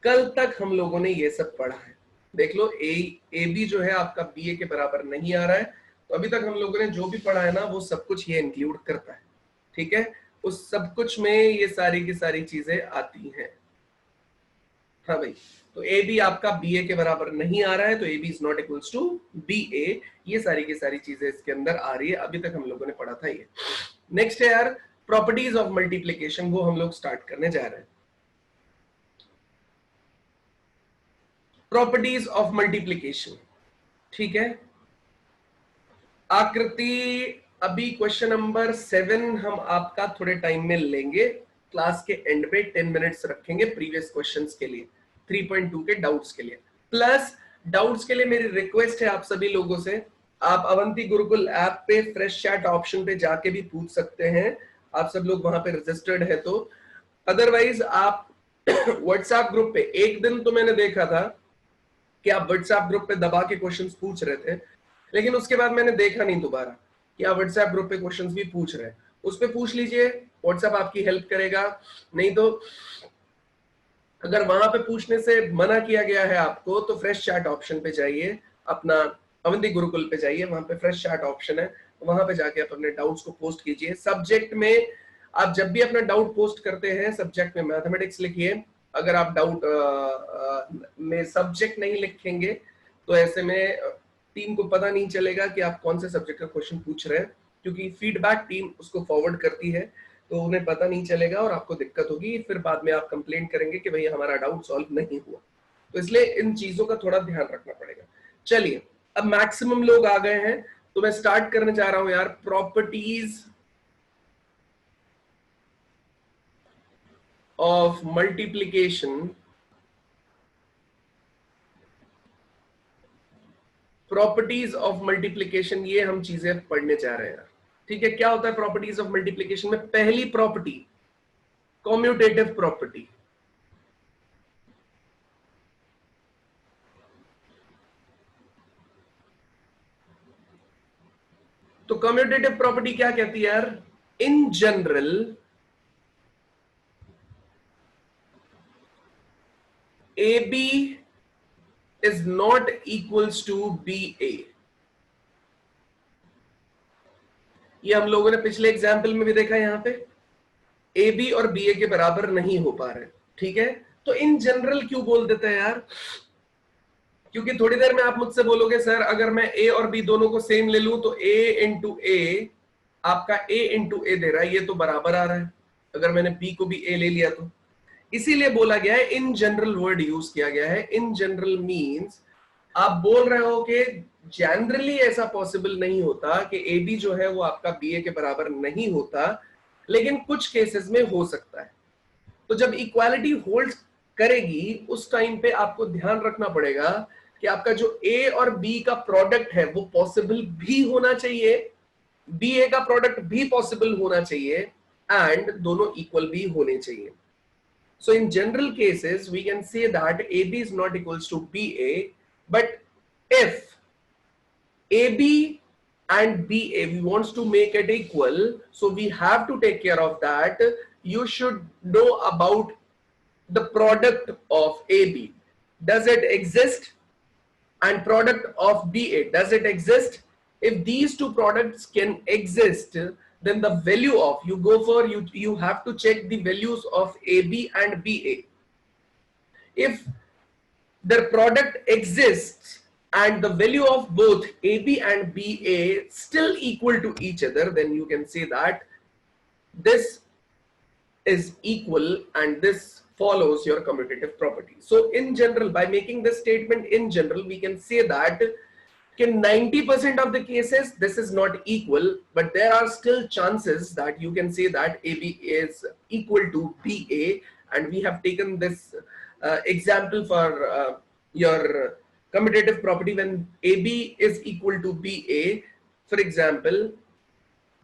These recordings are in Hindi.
कल तक हम लोगों ने ये सब पढ़ा है। देख लो ए बी जो है आपका बी ए के बराबर नहीं आ रहा है, तो अभी तक हम लोगों ने जो भी पढ़ा है ना वो सब कुछ ये इंक्लूड करता है। ठीक है, उस सब कुछ में ये सारी की सारी चीजें आती हैं। हाँ भाई, तो ए बी आपका बी ए के बराबर नहीं आ रहा है, तो A B is not equals to B A. ये सारी की सारी चीजें इसके अंदर आ रही है, अभी तक हम लोगों ने पढ़ा था ये। नेक्स्ट है यार प्रॉपर्टीज ऑफ मल्टीप्लीकेशन, वो हम लोग स्टार्ट करने जा रहे हैं। प्रॉपर्टीज ऑफ मल्टीप्लीकेशन, ठीक है। आकृति, अभी क्वेश्चन नंबर 7 हम आपका थोड़े टाइम में लेंगे, क्लास के एंड पे 10 मिनट्स रखेंगे प्रीवियस क्वेश्चंस के लिए, 3.2 के डाउट्स के लिए। प्लस डाउट्स के लिए मेरी रिक्वेस्ट है आप सभी लोगों से, आप अवंती गुरुकुल ऐप पे फ्रेश चैट ऑप्शन पे जाके भी पूछ सकते हैं, आप सब लोग वहां पे रजिस्टर्ड है तो। अदरवाइज आप व्हाट्सएप ग्रुप पे, एक दिन तो मैंने देखा था कि आप व्हाट्सएप ग्रुप पे दबा के क्वेश्चंस पूछ रहे थे, लेकिन उसके बाद मैंने देखा नहीं दोबारा कि आप व्हाट्सएप ग्रुप पे क्वेश्चंस भी पूछ रहे हैं। उस पे पूछ लीजिए, व्हाट्सएप आपकी हेल्प करेगा। नहीं तो अगर वहां पे पूछने से मना किया गया है आपको, तो फ्रेश चैट ऑप्शन पे जाइए, अपना अवंती गुरुकुल पे जाइए, वहां पे फ्रेश चैट ऑप्शन है, वहां पे जाके आप अपने डाउट्स को पोस्ट कीजिए। सब्जेक्ट में आप जब भी अपना डाउट पोस्ट करते हैं, सब्जेक्ट में मैथमेटिक्स लिखिए। अगर आप डाउट में सब्जेक्ट नहीं लिखेंगे तो ऐसे में टीम को पता नहीं चलेगा कि आप कौन से सब्जेक्ट का क्वेश्चन पूछ रहे हैं, क्योंकि फीडबैक टीम उसको फॉरवर्ड करती है, तो उन्हें पता नहीं चलेगा और आपको दिक्कत होगी। फिर बाद में आप कंप्लेंट करेंगे कि भाई हमारा डाउट सॉल्व नहीं हुआ। तो इसलिए इन चीजों का थोड़ा ध्यान रखना पड़ेगा। चलिए, अब मैक्सिमम लोग आ गए हैं, तो मैं स्टार्ट करने जा रहा हूं यार, properties of multiplication. Properties of multiplication, ये हम चीजें पढ़ने जा रहे हैं। ठीक है, क्या होता है प्रॉपर्टीज ऑफ मल्टीप्लीकेशन में? पहली प्रॉपर्टी कॉम्यूटेटिव प्रॉपर्टी। तो कम्यूटेटिव प्रॉपर्टी क्या कहती है यार? In general A B is not equals to B A. ये हम लोगों ने पिछले एग्जाम्पल में भी देखा, यहां पे ए बी और बी ए के बराबर नहीं हो पा रहे। ठीक है, तो इन जनरल क्यों बोल देते हैं यार? क्योंकि थोड़ी देर में आप मुझसे बोलोगे सर अगर मैं ए और बी दोनों को सेम ले लूं तो ए इंटू ए, आपका ए इंटू ए दे रहा है, ये तो बराबर आ रहा है। अगर मैंने बी को भी ए ले लिया तो, इसीलिए बोला गया है इन जनरल, वर्ड यूज किया गया है। इन जनरल मींस आप बोल रहे हो कि जनरली ऐसा पॉसिबल नहीं होता कि ए बी जो है वो आपका बी ए के बराबर नहीं होता, लेकिन कुछ केसेस में हो सकता है। तो जब इक्वालिटी होल्ड करेगी उस टाइम पे आपको ध्यान रखना पड़ेगा कि आपका जो ए और बी का प्रोडक्ट है वो पॉसिबल भी होना चाहिए, बी ए का प्रोडक्ट भी पॉसिबल होना चाहिए, एंड दोनों इक्वल भी होने चाहिए। So in general cases, we can say that AB is not equals to BA, but if AB and BA, we wants to make it equal, so we have to take care of that. You should know about the product of AB. Does it exist? And product of BA, does it exist? If these two products can exist, then the value of, you go for, you have to check the values of AB and BA. If their product exists and the value of both AB and BA still equal to each other, then you can say that this is equal and this follows your commutative property. So in general, by making this statement in general, we can say that in 90% of the cases this is not equal, but there are still chances that you can say that AB is equal to BA, and we have taken this example for your commutative property when AB is equal to BA. For example,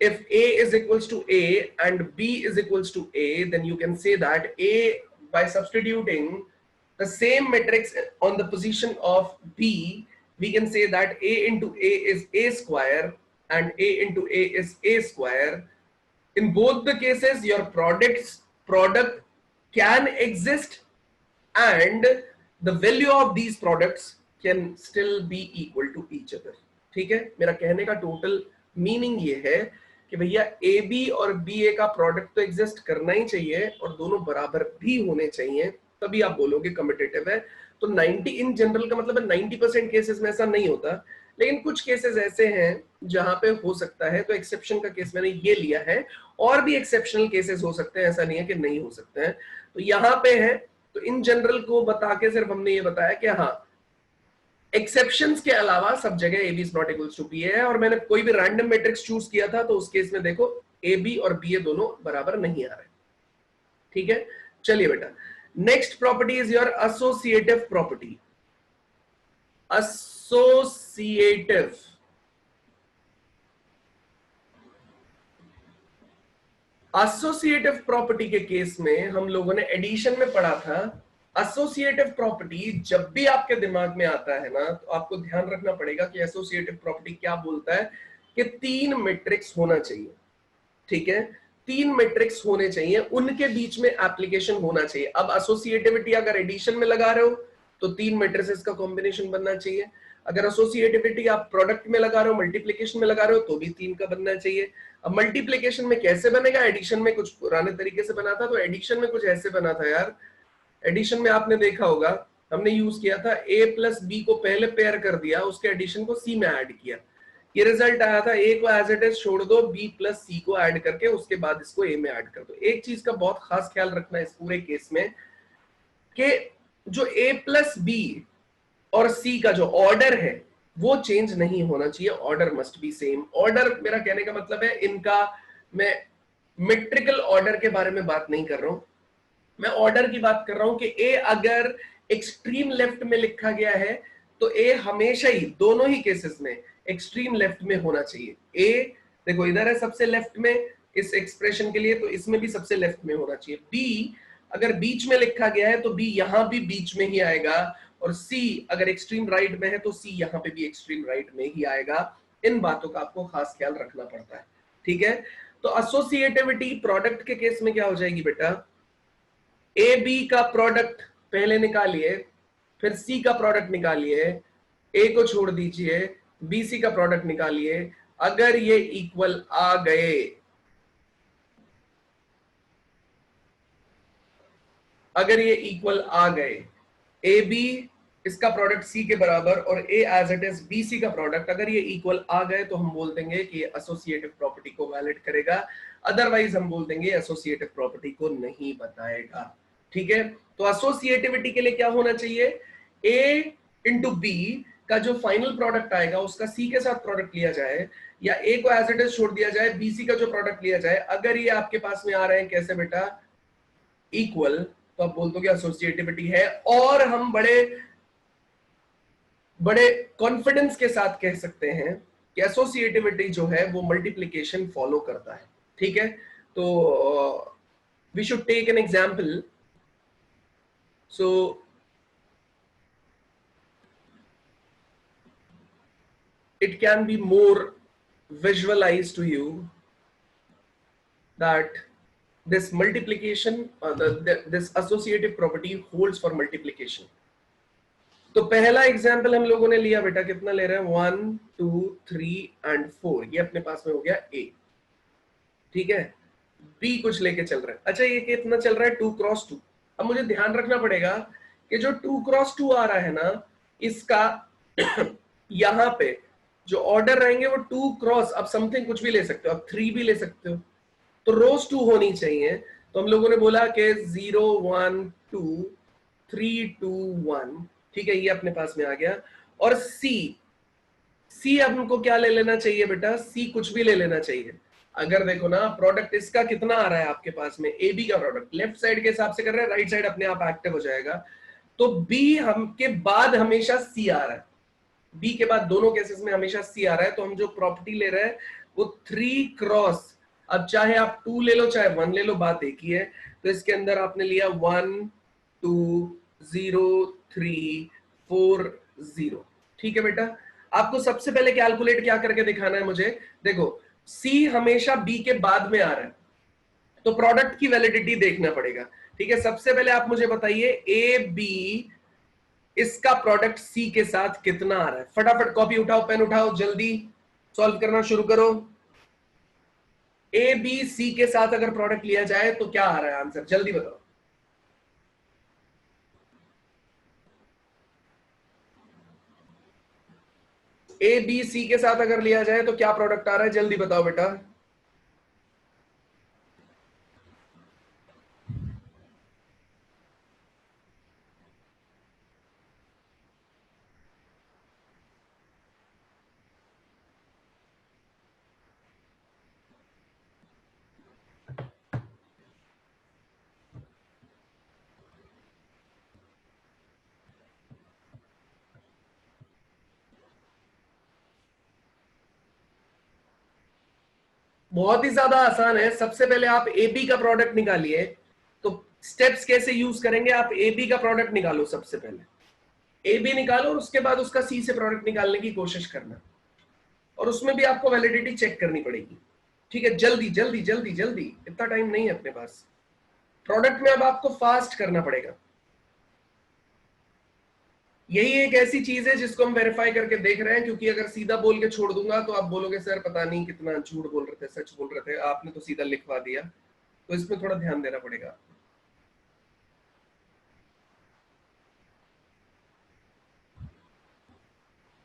if A is equals to A and B is equals to A, then you can say that A, by substituting the same matrix on the position of B, we can say that A into A is A square and A into A is A square. In both the cases, your product can exist and the value of these products can still be equal to each other. ठीक है, मेरा कहने का टोटल मीनिंग ये है कि भैया ए बी और बी ए का प्रोडक्ट तो एग्जिस्ट करना ही चाहिए और दोनों बराबर भी होने चाहिए, तभी आप बोलोगे कम्पिटिटिव है। तो 90 इन जनरल का मतलब है 90% केसेस में ऐसा नहीं होता, लेकिन कुछ केसेस ऐसे हैं जहां पे हो सकता है, तो एक्सेप्शन का केस मैंने ये लिया है। और भी एक्सेप्शनल केसेस हो सकते हैं, ऐसा नहीं है कि नहीं हो सकते हैं। तो यहाँ पे है, तो इन जनरल को बता के सिर्फ हमने ये बताया कि हाँ एक्सेप्शंस के अलावा सब जगह A B is not equals to B A है। और मैंने कोई भी रैंडम मैट्रिक्स चूज किया था तो उस केस में देखो ए बी और बी ए दोनों बराबर नहीं आ रहे। ठीक है, चलिए बेटा, next property is your associative property. Associative associative property के केस में हम लोगों ने एडिशन में पढ़ा था। एसोसिएटिव प्रॉपर्टी जब भी आपके दिमाग में आता है ना, तो आपको ध्यान रखना पड़ेगा कि एसोसिएटिव प्रॉपर्टी क्या बोलता है कि 3 मैट्रिक्स होना चाहिए। ठीक है, 3 मैट्रिक्स होने चाहिए, उनके बीच में एप्लीकेशन होना चाहिए। अब एसोसिएटिविटी अगर एडिशन में लगा रहे हो तो 3 मैट्रिसेस का कॉम्बिनेशन बनना चाहिए। अगर एसोसिएटिविटी आप प्रोडक्ट में लगा रहे हो, मल्टीप्लिकेशन में लगा रहे हो, तो भी 3 का बनना चाहिए। अब मल्टीप्लिकेशन में कैसे बनेगा? एडिशन में कुछ पुराने तरीके से बना था, तो एडिशन में कुछ ऐसे बना था यार। एडिशन में आपने देखा होगा, हमने यूज किया था a प्लस बी को पहले पेयर कर दिया, उसके एडिशन को c में ऐड किया, ये रिजल्ट आया था। a को एज इट इज छोड़ दो, b प्लस c को ऐड करके उसके बाद इसको a में ऐड कर दो। एक चीज का बहुत खास ख्याल रखना इस पूरे केस में कि जो a प्लस बी और c का जो ऑर्डर है वो चेंज नहीं होना चाहिए, order must be same. Order मेरा कहने का मतलब है इनका, मैं मेट्रिकल ऑर्डर के बारे में बात नहीं कर रहा हूं, मैं ऑर्डर की बात कर रहा हूं कि ए अगर एक्सट्रीम लेफ्ट में लिखा गया है तो ए हमेशा ही, दोनों ही केसेस में एक्सट्रीम लेफ्ट में होना चाहिए। ए देखो इधर है सबसे लेफ्ट में इस एक्सप्रेशन के लिए, तो इसमें भी सबसे लेफ्ट में होना चाहिए। बी अगर बीच में लिखा गया है तो बी यहां भी बीच में ही आएगा, और सी अगर एक्सट्रीम राइट में है तो सी यहां पे भी एक्सट्रीम राइट में ही आएगा। इन बातों का आपको खास ख्याल रखना पड़ता है। ठीक है, तो एसोसिएटिविटी प्रोडक्ट के केस में क्या हो जाएगी बेटा, ए बी का प्रोडक्ट पहले निकालिए, फिर सी का प्रोडक्ट निकालिए, ए को छोड़ दीजिए, बी सी का प्रोडक्ट निकालिए। अगर ये इक्वल आ गए, अगर ये इक्वल आ गए, ए बी इसका प्रोडक्ट सी के बराबर और A as it is B C का प्रोडक्ट, अगर ये इक्वल आ गए तो हम बोल देंगे कि ये एसोसिएटिव प्रॉपर्टी को वैलिड करेगा, अदरवाइज हम बोल देंगे एसोसिएटिव प्रॉपर्टी को नहीं बताएगा। ठीक है, तो एसोसिएटिविटी के लिए क्या होना चाहिए, ए इंटू बी का जो फाइनल प्रोडक्ट आएगा उसका सी के साथ प्रोडक्ट लिया जाए, या ए को एज इट इज छोड़ दिया जाए, बी सी का जो प्रोडक्ट लिया जाए। अगर ये आपके पास में आ रहे हैं कैसे बेटा, इक्वल, तो आप बोल दो कि एसोसिएटिविटी है। और हम बड़े बड़े कॉन्फिडेंस के साथ कह सकते हैं कि एसोसिएटिविटी जो है वो मल्टीप्लिकेशन फॉलो करता है। ठीक है, तो we should take an example. So it can be more visualized to you that this multiplication this associative property holds for multiplication. तो पहला एग्जाम्पल हम लोगों ने लिया बेटा, कितना ले रहे हैं, 1 2 3 एंड 4, ये अपने पास में हो गया ए। ठीक है, बी कुछ लेके चल रहा है। अच्छा, ये कितना चल रहा है, 2 क्रॉस 2। अब मुझे ध्यान रखना पड़ेगा कि जो 2 क्रॉस 2 आ रहा है ना, इसका यहां पे जो ऑर्डर रहेंगे वो 2 क्रॉस, अब समथिंग कुछ भी ले सकते हो, अब 3 भी ले सकते हो, तो रोज 2 होनी चाहिए। तो हम लोगों ने बोला कि 0 1 2 3 2 1। ठीक है, ये अपने पास में आ गया। और सी अब हमको क्या ले लेना चाहिए बेटा, सी कुछ भी ले लेना चाहिए। अगर देखो ना, प्रोडक्ट इसका कितना आ रहा है आपके पास में, ए बी का प्रोडक्ट लेफ्ट साइड के हिसाब से कर रहे हैं, राइट साइड अपने आप एक्टिव हो जाएगा। तो बी हम के बाद हमेशा सी आ रहा है, बी के बाद दोनों केसेस में हमेशा सी आ रहा है। तो हम जो प्रॉपर्टी ले रहे हैं वो 3 क्रॉस, अब चाहे आप 2 ले लो चाहे 1 ले लो, बात एक ही है। तो इसके अंदर आपने लिया 1 2 0 3 4 0। ठीक है बेटा, आपको सबसे पहले कैलकुलेट क्या करके दिखाना है मुझे, देखो सी हमेशा बी के बाद में आ रहा है, तो प्रोडक्ट की वैलिडिटी देखना पड़ेगा। ठीक है, सबसे पहले आप मुझे बताइए ए बी इसका प्रोडक्ट सी के साथ कितना आ रहा है। फटाफट कॉपी उठाओ, पेन उठाओ, जल्दी सॉल्व करना शुरू करो। ए बी सी के साथ अगर प्रोडक्ट लिया जाए तो क्या आ रहा है आंसर, जल्दी बताओ। ए बी सी के साथ अगर लिया जाए तो क्या प्रोडक्ट आ रहा है, जल्दी बताओ बेटा। बहुत ही ज्यादा आसान है। सबसे पहले आप ए बी का प्रोडक्ट निकालिए। तो स्टेप्स कैसे यूज करेंगे, आप ए बी का प्रोडक्ट निकालो। सबसे पहले ए बी निकालो और उसके बाद उसका सी से प्रोडक्ट निकालने की कोशिश करना, और उसमें भी आपको वैलिडिटी चेक करनी पड़ेगी। ठीक है, जल्दी जल्दी जल्दी जल्दी, इतना टाइम नहीं है अपने पास। प्रोडक्ट में अब आपको फास्ट करना पड़ेगा। यही एक ऐसी चीज है जिसको हम वेरीफाई करके देख रहे हैं, क्योंकि अगर सीधा बोल के छोड़ दूंगा तो आप बोलोगे सर पता नहीं कितना झूठ बोल रहे थे, सच बोल रहे थे, आपने तो सीधा लिखवा दिया। तो इसमें थोड़ा ध्यान देना पड़ेगा।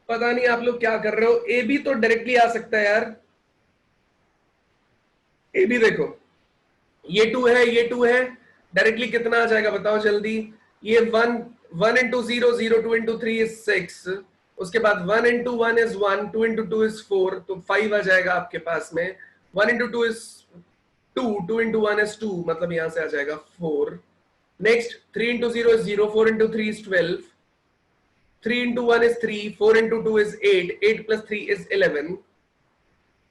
पता नहीं आप लोग क्या कर रहे हो। ए बी तो डायरेक्टली आ सकता है यार। ए बी देखो, ये टू है, ये टू है, डायरेक्टली कितना आ जाएगा बताओ जल्दी। ये one, one into zero, zero two into three is six, उसके बाद one into one is one, two into two is four, तो फाइव आ जाएगा आपके पास में। One into two is two, two into one is two, मतलब यहां से आ जाएगा four. Next three into zero is zero, four into three is 12, three into one is three, four into two is eight, eight plus three is 11,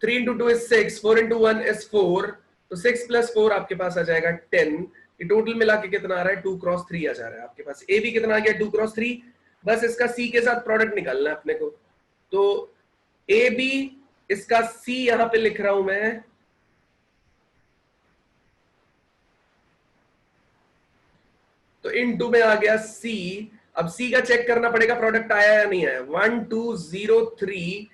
three into two is six, four into one is four, तो सिक्स प्लस फोर आपके पास आ जाएगा 10। ये टोटल मिला के कितना आ रहा है, टू क्रॉस थ्री आ जा रहा है आपके पास। ए भी कितना आ गया, टू क्रॉस थ्री। बस इसका सी के साथ प्रोडक्ट निकालना है अपने को। तो ए बी, इसका सी यहां पे लिख रहा हूं मैं। तो इन टू में आ गया सी। अब सी का चेक करना पड़ेगा प्रोडक्ट आया या नहीं आया। 1 2 0 3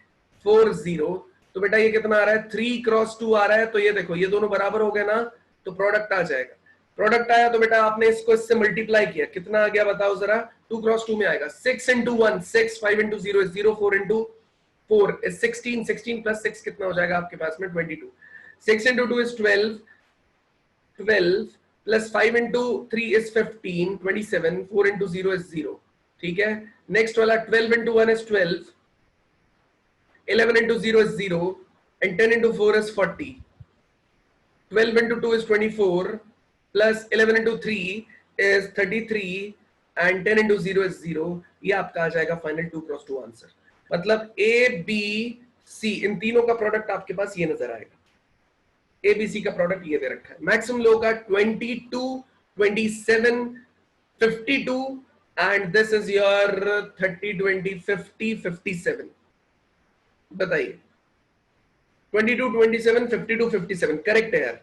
4 0, तो बेटा ये कितना आ रहा है, 3 क्रॉस 2 आ रहा है। तो ये देखो, ये दोनों बराबर हो गए ना, तो प्रोडक्ट आ जाएगा। प्रोडक्ट आया तो बेटा आपने इसको इससे मल्टीप्लाई किया, कितना आ गया बताओ जरा। 2 क्रॉस 2 में आएगा 6 into 1 6, 5 into 0 is 0, 4 into 4 is 16, 16 plus 6 कितना हो जाएगा आपके पास में, 22। 6 into 2 is 12, 12 plus 5 into 3 is 15, 27, 4 into 0 is 0। ठीक है, नेक्स्ट वाला 12 into 1 is 12, 11 into 0 is 0, and 10 into 4 is 40, 12 into 2 is 24, plus 11 into 3 is 33, and 10 into 0 is 0। ये आपका आ जाएगा फाइनल 2 क्रॉस 2 आंसर। मतलब ए बी सी इन तीनों का प्रोडक्ट आपके पास ये नजर आएगा। एबीसी का प्रोडक्ट ये दे रखा है। मैक्सिमम लोगों का 22, 27, 52, एंड दिस इज योर 30, 20, 50, 57। बताइए, 22, 27, 52, 57 करेक्ट है यार।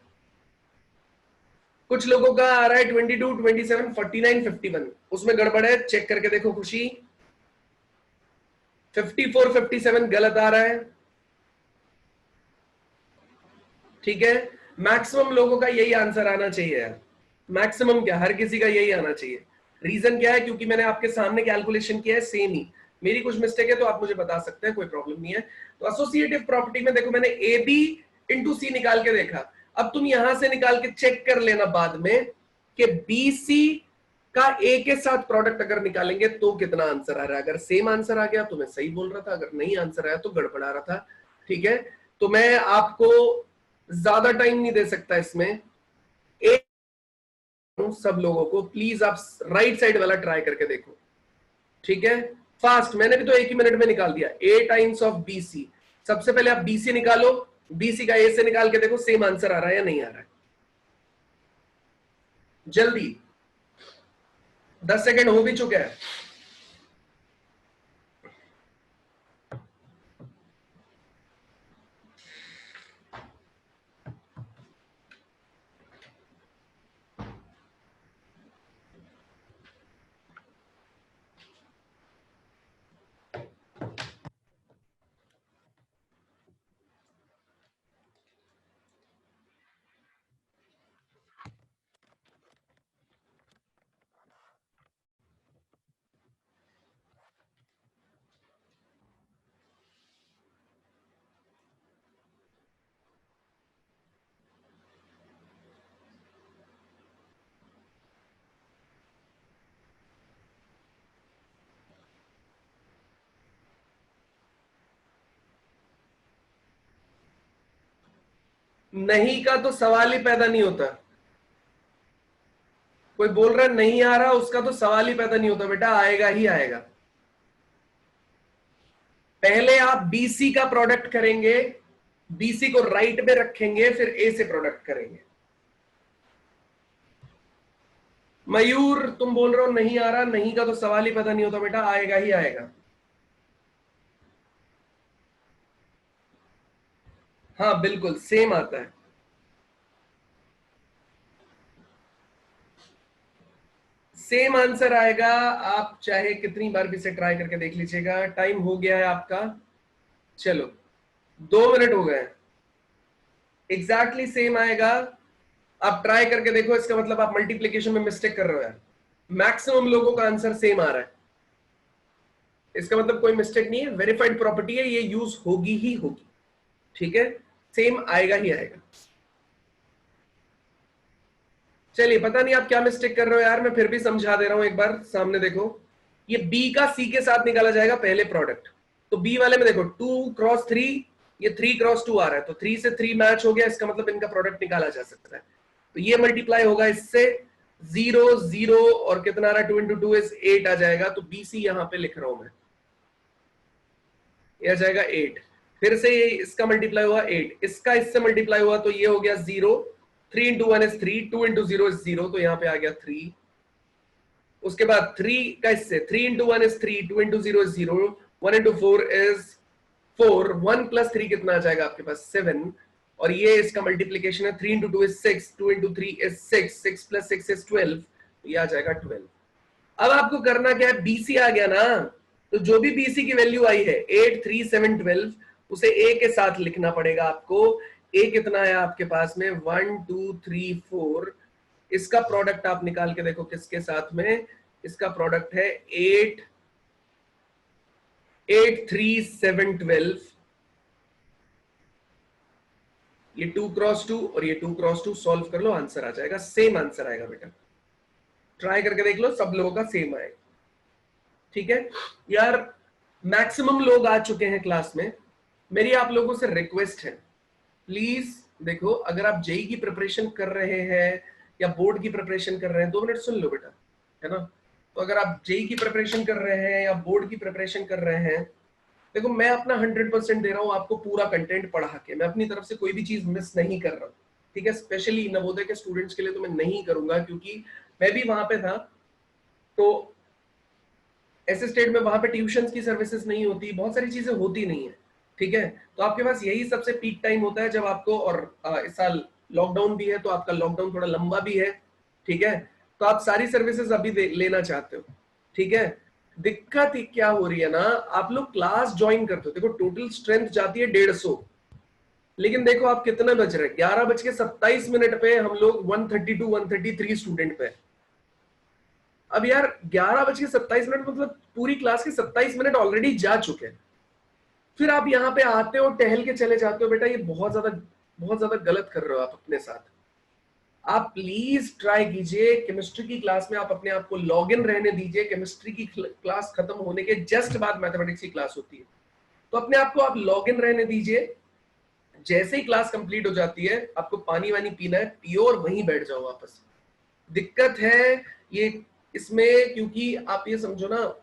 कुछ लोगों का आ रहा है 22, 27, 49, 51, उसमें गड़बड़ है, चेक करके देखो खुशी। 54, 57 गलत आ रहा है। ठीक है, मैक्सिमम लोगों का यही आंसर आना चाहिए यार। मैक्सिमम क्या, हर किसी का यही आना चाहिए। रीजन क्या है, क्योंकि मैंने आपके सामने कैलकुलेशन किया है सेम ही। मेरी कुछ मिस्टेक है तो आप मुझे बता सकते हैं, कोई प्रॉब्लम नहीं है। तो एसोसिएटिव प्रॉपर्टी में देखो, मैंने ए बी इंटू सी निकाल के देखा। अब तुम यहां से निकाल के चेक कर लेना बाद में कि बी सी का ए के साथ प्रोडक्ट अगर निकालेंगे तो कितना आंसर आ रहा है। अगर सेम आंसर आ गया तो मैं सही बोल रहा था, अगर नहीं आंसर आया तो गड़बड़ा रहा था। ठीक है, तो मैं आपको ज्यादा टाइम नहीं दे सकता इसमें। एक सब लोगों को प्लीज आप राइट साइड वाला ट्राई करके देखो। ठीक है, फास्ट, मैंने भी तो एक ही मिनट में निकाल दिया। ए टाइम्स ऑफ बी सी। सबसे पहले आप बी सी निकालो, बीसी का ए से निकाल के देखो सेम आंसर आ रहा है या नहीं आ रहा है। जल्दी, 10 सेकेंड हो भी चुके हैं। नहीं का तो सवाल ही पैदा नहीं होता। कोई बोल रहा है नहीं आ रहा, उसका तो सवाल ही पैदा नहीं होता बेटा, आएगा ही आएगा। पहले आप बीसी का प्रोडक्ट करेंगे, बीसी को राइट में रखेंगे, फिर ए से प्रोडक्ट करेंगे। मयूर तुम बोल रहे हो नहीं आ रहा, नहीं का तो सवाल ही पैदा नहीं होता बेटा, आएगा ही आएगा। हाँ बिल्कुल सेम आता है। सेम आंसर आएगा, आप चाहे कितनी बार भी इसे ट्राई करके देख लीजिएगा। टाइम हो गया है आपका, चलो 2 मिनट हो गए। एग्जैक्टली सेम आएगा। आप ट्राई करके देखो, इसका मतलब आप मल्टीप्लीकेशन में मिस्टेक कर रहे हो यार। मैक्सिमम लोगों का आंसर सेम आ रहा है, इसका मतलब कोई मिस्टेक नहीं है, वेरीफाइड प्रॉपर्टी है, ये यूज होगी ही होगी। ठीक है, सेम आएगा ही आएगा। चलिए, पता नहीं आप क्या मिस्टेक कर रहे हो यार, मैं फिर भी समझा दे रहा हूं एक बार, सामने देखो। ये बी का सी के साथ निकाला जाएगा पहले प्रोडक्ट। तो बी वाले में देखो 2 × 3, ये 3 × 2 आ रहा है, तो 3 से 3 मैच हो गया, इसका मतलब इनका प्रोडक्ट निकाला जा सकता है। तो ये मल्टीप्लाई होगा इससे, 0 0 और कितना आ रहा है, 2 × 2 इज 8 आ जाएगा। तो बी सी यहां पे लिख रहा हूं मैं, ये आ जाएगा 8। फिर से ये इसका मल्टीप्लाई हुआ 8, इसका इससे मल्टीप्लाई हुआ तो ये हो गया 0। 3 × 1 इज 3, 2 × 0 इज 0, तो यहां पे आ गया 3। उसके बाद 3 का इससे, 3 × 1 इज 3, 2 × 0 इज 0, 1 × 4 इज 4, 1 + 3 कितना आ जाएगा आपके पास, 7। और ये इसका मल्टीप्लीकेशन है, 3 × 2 इज 6, 2 × 3 इज 6, 6 + 6 इज 12, तो ये आ जाएगा 12। अब आपको करना क्या है, बीसी आ गया ना, तो जो भी बीसी की वैल्यू आई है 8 3 7 12, उसे ए के साथ लिखना पड़ेगा आपको। ए कितना है आपके पास में, 1 2 3 4। इसका प्रोडक्ट आप निकाल के देखो किसके साथ में, इसका प्रोडक्ट है 8 8 3 7 12। ये 2 × 2 और ये 2 × 2 सॉल्व कर लो, आंसर आ जाएगा, सेम आंसर आएगा बेटा। ट्राई करके देख लो, सब लोगों का सेम आएगा। ठीक है यार, मैक्सिमम लोग आ चुके हैं क्लास में। मेरी आप लोगों से रिक्वेस्ट है, प्लीज देखो, अगर आप जेई की प्रिपरेशन कर रहे हैं या बोर्ड की प्रिपरेशन कर रहे हैं, 2 मिनट सुन लो बेटा, है ना। तो अगर आप जेई की प्रिपरेशन कर रहे हैं या बोर्ड की प्रिपरेशन कर रहे हैं, देखो मैं अपना 100% दे रहा हूं आपको, पूरा कंटेंट पढ़ा के, मैं अपनी तरफ से कोई भी चीज मिस नहीं कर रहा हूं। ठीक है, स्पेशली नवोदय के स्टूडेंट्स के लिए तो मैं नहीं करूंगा, क्योंकि मैं भी वहां पे था। तो ऐसे स्टेट में वहां पे ट्यूशन की सर्विसेज नहीं होती, बहुत सारी चीजें होती नहीं है। ठीक है, तो आपके पास यही सबसे पीक टाइम होता है जब आपको, और इस साल लॉकडाउन भी है, तो आपका लॉकडाउन थोड़ा लंबा भी है। ठीक है, तो आप सारी सर्विसेज अभी लेना चाहते हो। ठीक है, दिक्कत ही क्या हो रही है ना, आप लोग क्लास ज्वाइन करते हो, देखो टोटल स्ट्रेंथ जाती है 150, लेकिन देखो आप कितने बज रहे हैं, 11:27 पे हम लोग 132 133 स्टूडेंट पे। अब यार 11:27 मतलब पूरी क्लास के 27 मिनट ऑलरेडी जा चुके हैं, फिर आप यहाँ पे आते हो टहल के चले जाते हो, बेटा ये बहुत ज्यादा गलत कर रहे हो आप अपने साथ। आप प्लीज ट्राई कीजिए, केमिस्ट्री की क्लास में आप अपने आप को लॉग इन रहने दीजिए। केमिस्ट्री की क्लास खत्म होने के जस्ट बाद मैथमेटिक्स की क्लास होती है, तो अपने आप को आप लॉग इन रहने दीजिए। जैसे ही क्लास कंप्लीट हो जाती है, आपको पानी वानी पीना है, पियो और वहीं बैठ जाओ वापस। दिक्कत है ये इसमें, क्योंकि आप ये समझो ना,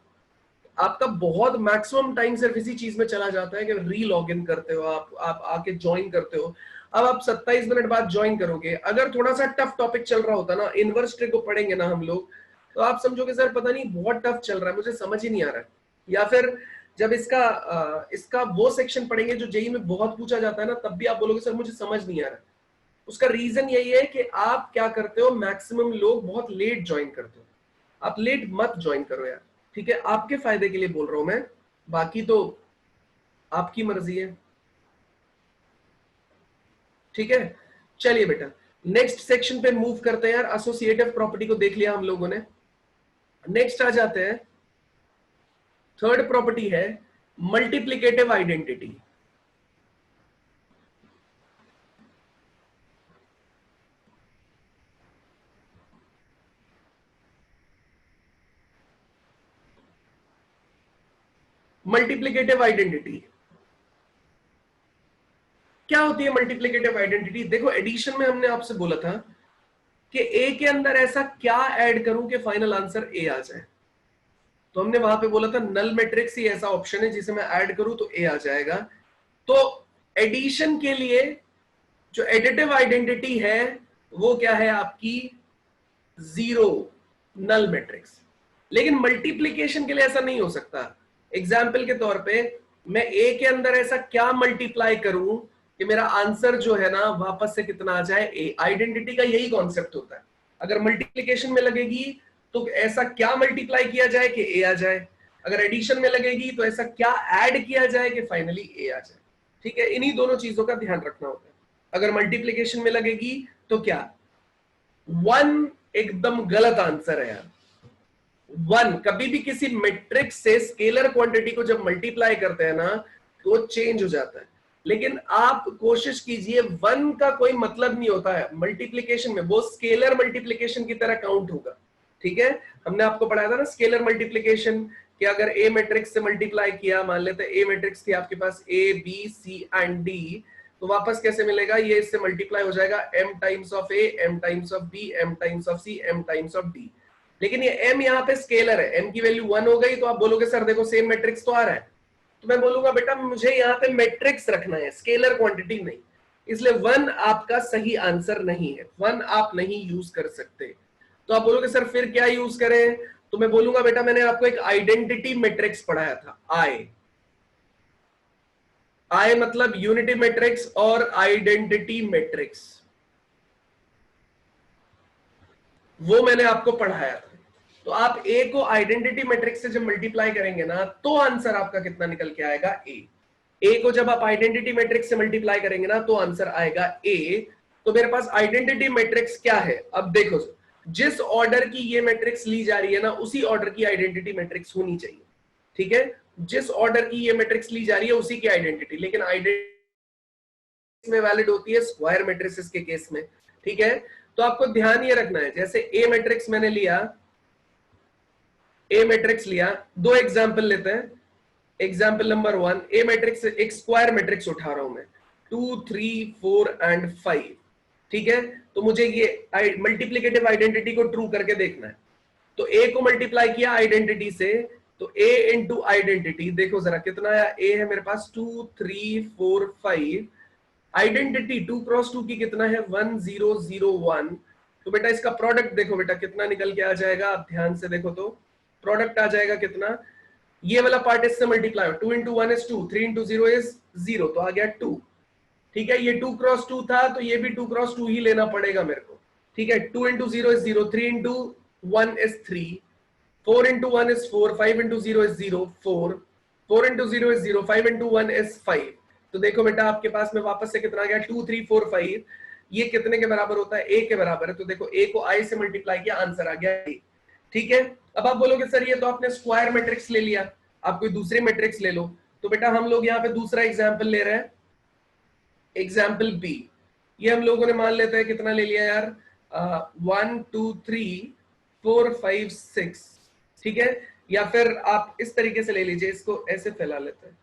आपका बहुत मैक्सिमम टाइम सिर्फ इसी चीज में चला जाता है कि री लॉग इन करते हो, आप आके ज्वाइन करते हो। अब आप 27 मिनट बाद ज्वाइन करोगे, अगर थोड़ा सा टफ टॉपिक चल रहा होता ना, इनवर्स ट्रे को पढ़ेंगे ना हम लोग, तो आप समझोगे सर पता नहीं बहुत टफ चल रहा है, मुझे समझ ही नहीं आ रहा है। या फिर जब इसका वो सेक्शन पढ़ेंगे जो जेई में बहुत पूछा जाता है ना, तब भी आप बोलोगे सर मुझे समझ नहीं आ रहा है। उसका रीजन यही है कि आप क्या करते हो, मैक्सिमम लोग बहुत लेट ज्वाइन करते हो। आप लेट मत ज्वाइन करो यार, ठीक है, आपके फायदे के लिए बोल रहा हूं मैं, बाकी तो आपकी मर्जी है। ठीक है, चलिए बेटा नेक्स्ट सेक्शन पे मूव करते हैं यार। एसोसिएटिव प्रॉपर्टी को देख लिया हम लोगों ने, नेक्स्ट आ जाते हैं। थर्ड प्रॉपर्टी है मल्टीप्लिकेटिव आइडेंटिटी। मल्टीप्लिकेटिव आइडेंटिटी क्या होती है मल्टीप्लिकेटिव आइडेंटिटी? देखो एडिशन में हमने आपसे बोला था कि ए के अंदर ऐसा क्या ऐड करूं कि फाइनल आंसर ए आ जाए। तो हमने वहां पे बोला था नल मैट्रिक्स ही ऐसा ऑप्शन है जिसे मैं ऐड करूं तो ए आ जाएगा। तो एडिशन के लिए जो एडिटिव आइडेंटिटी है वो क्या है आपकी? Zero, null matrix. लेकिन मल्टीप्लिकेशन के लिए ऐसा नहीं हो सकता। एग्जाम्पल के तौर पे मैं ए के अंदर ऐसा क्या मल्टीप्लाई करूं कि मेरा आंसर जो है ना वापस से कितना आ जाए? ए। आइडेंटिटी का यही कॉन्सेप्ट होता है। अगर मल्टीप्लिकेशन में लगेगी तो ऐसा क्या मल्टीप्लाई किया जाए कि ए आ जाए, अगर एडिशन में लगेगी तो ऐसा क्या ऐड किया जाए कि फाइनली ए आ जाए। ठीक है, इन्हीं दोनों चीजों का ध्यान रखना होता है। अगर मल्टीप्लिकेशन में लगेगी तो क्या? वन एकदम गलत आंसर है यार। वन कभी भी किसी मैट्रिक्स से स्केलर क्वांटिटी को जब मल्टीप्लाई करते हैं ना तो चेंज हो जाता है। लेकिन आप कोशिश कीजिए, वन का कोई मतलब नहीं होता है मल्टीप्लिकेशन में, वो स्केलर मल्टीप्लिकेशन की तरह काउंट होगा। ठीक है, हमने आपको पढ़ाया था ना स्केलर मल्टीप्लिकेशन कि अगर ए मैट्रिक्स से मल्टीप्लाई किया, मान लेते हैं ए मैट्रिक्स थी आपके पास A B C and D, तो वापस कैसे मिलेगा? ये इससे मल्टीप्लाई हो जाएगा m times of A, m times of B, m times of C, m times of D. लेकिन ये m यहाँ पे स्केलर है, m की वैल्यू 1 हो गई तो आप बोलोगे सर देखो सेम मैट्रिक्स तो आ रहा है। तो मैं बोलूंगा बेटा मुझे यहाँ पे मैट्रिक्स रखना है, स्केलर क्वांटिटी नहीं, इसलिए 1 आपका सही आंसर नहीं है, 1 आप नहीं यूज कर सकते। तो आप बोलोगे सर फिर क्या यूज करें? तो मैं बोलूंगा बेटा मैंने आपको एक आइडेंटिटी मैट्रिक्स पढ़ाया था, आई मतलब यूनिटी मैट्रिक्स और आइडेंटिटी मैट्रिक्स, वो मैंने आपको पढ़ाया था। तो आप ए को आइडेंटिटी मैट्रिक्स से जब मल्टीप्लाई करेंगे ना तो आंसर आपका कितना निकल के आएगा? ए को जब आप आइडेंटिटी मैट्रिक्स से मल्टीप्लाई करेंगे ना तो आंसर आएगा ए। तो मेरे पास आइडेंटिटी मैट्रिक्स क्या है? अब देखो जिस ऑर्डर की ये मैट्रिक्स ली जा रही है ना उसी ऑर्डर की आइडेंटिटी मैट्रिक्स होनी चाहिए। ठीक है, जिस ऑर्डर की ये मैट्रिक्स ली जा रही है उसी की आइडेंटिटी, लेकिन आइडेंटिटी में वैलिड होती है स्क्वायर मैट्रिसेस के केस में। ठीक है, तो आपको ध्यान ये रखना है, जैसे ए मैट्रिक्स मैंने लिया, ए मैट्रिक्स लिया, दो एग्जांपल लेते हैं। एग्जांपल नंबर 1, ए मैट्रिक्स एक स्क्वायर मैट्रिक्स उठा रहा हूं मैं, 2 3 4 एंड 5। ठीक है, तो मुझे ये मल्टीप्लिकेटिव आइडेंटिटी को ट्रू करके देखना है। तो ए को मल्टीप्लाई किया आइडेंटिटी से, तो ए इंटू आइडेंटिटी, देखो जरा कितना आया? ए है मेरे पास 2 3 4 5, आइडेंटिटी 2 क्रॉस 2 की कितना है? 1 0 0 1। तो बेटा इसका प्रोडक्ट देखो बेटा कितना निकल के आ जाएगा, आप ध्यान से देखो तो प्रोडक्ट आ जाएगा कितना? ये वाला पार्ट इससे मल्टीप्लाई हो, 2 इंटू 1 इज 2, 3 इंटू 0 इज 0, तो आ गया 2। ठीक है, ये 2 क्रॉस 2 था तो ये भी 2 क्रॉस 2 ही लेना पड़ेगा मेरे को। ठीक है, 2 into 0 is 0, 3 into 1 is 3, 4 into 1 is 4, 5 into 0 is 0, 4, 4 into 0 is 0, 5 into 1 is 5। तो देखो बेटा आपके पास में वापस से कितना आ गया? 2 3 4 5। ये कितने के बराबर होता है? ए के बराबर है। तो देखो ए को आई से मल्टीप्लाई किया, आंसर आ गया ए। ठीक है, अब आप बोलोगे सर ये तो आपने स्क्वायर मैट्रिक्स ले लिया, आप कोई दूसरी मैट्रिक्स ले लो। तो बेटा हम लोग यहाँ पे दूसरा एग्जाम्पल ले रहे हैं, एग्जाम्पल बी। ये हम लोगों ने मान लेते हैं कितना ले लिया यार? 1 2 3 4 5 6। ठीक है, या फिर आप इस तरीके से ले लीजिए, इसको ऐसे फैला लेते हैं,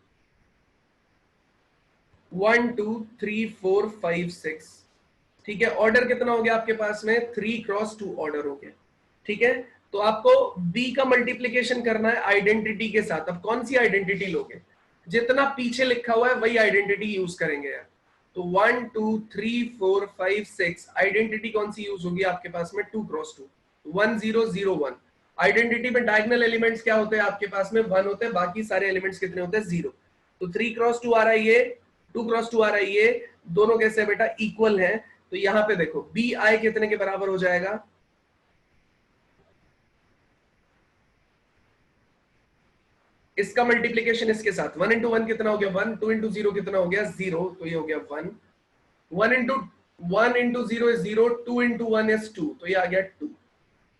1 2 3 4 5 6। ठीक है, ऑर्डर कितना हो गया आपके पास में? 3 क्रॉस 2 ऑर्डर हो गया। ठीक है, तो आपको बी का मल्टीप्लीकेशन करना है आइडेंटिटी के साथ। अब कौन सी आइडेंटिटी लोगे? जितना पीछे लिखा हुआ है वही आइडेंटिटी यूज करेंगे यार। तो 1 2 3 4 5 6 आइडेंटिटी कौन सी यूज होगी आपके पास में? 2 क्रॉस 2, 1 0 0 1। आइडेंटिटी में डायगोनल एलिमेंट्स क्या होते हैं आपके पास में? 1 होते हैं, बाकी सारे एलिमेंट्स कितने होते हैं? 0। तो 3 क्रॉस 2 आ रहा है ये, 2 क्रॉस 2 आ रहा है ये, दोनों कैसे बेटा? इक्वल है। तो यहां पे देखो बी आई कितने के बराबर हो जाएगा? इसका मल्टीप्लीकेशन इसके साथ, 1 इंटू 1 कितना हो गया? 1, 2 इंटू 0 कितना हो गया? 0, तो ये हो गया 1, 1 इंटू 0 इज 0, 2 इंटू 1 इज 2, तो ये आ गया 2।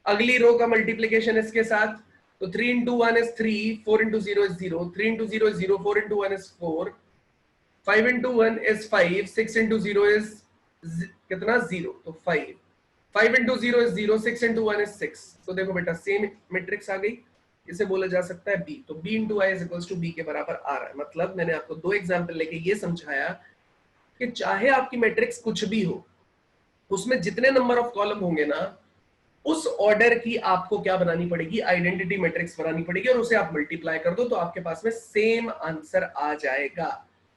अगली रो का मल्टीप्लीकेशन इसके साथ, तो 3 into 1 is 3, 4 into 0 is 0, 3 into 0 is 0, 4 into 1 is 4, 5 into 1 is 5, 6 into 0 is कितना? 0, तो 5, 5 इंटू 0 इज 0, 6 इंटू 1 इज 6। तो देखो बेटा सेम मैट्रिक्स आ गई, इसे बोला जा सकता है बी। तो B into I is equals to B के बराबर आ रहा है। मतलब मैंने आपको दो एग्जांपल लेके ये समझाया कि चाहे आपकी मैट्रिक्स कुछ भी हो, उसमें जितने नंबर ऑफ कॉलम होंगे ना, उस ऑर्डर की आपको क्या बनानी पड़ेगी, आइडेंटिटी मैट्रिक्स बनानी पड़ेगी, और उसे आप मल्टीप्लाई कर दो तो आपके पास में सेम आंसर आ जाएगा।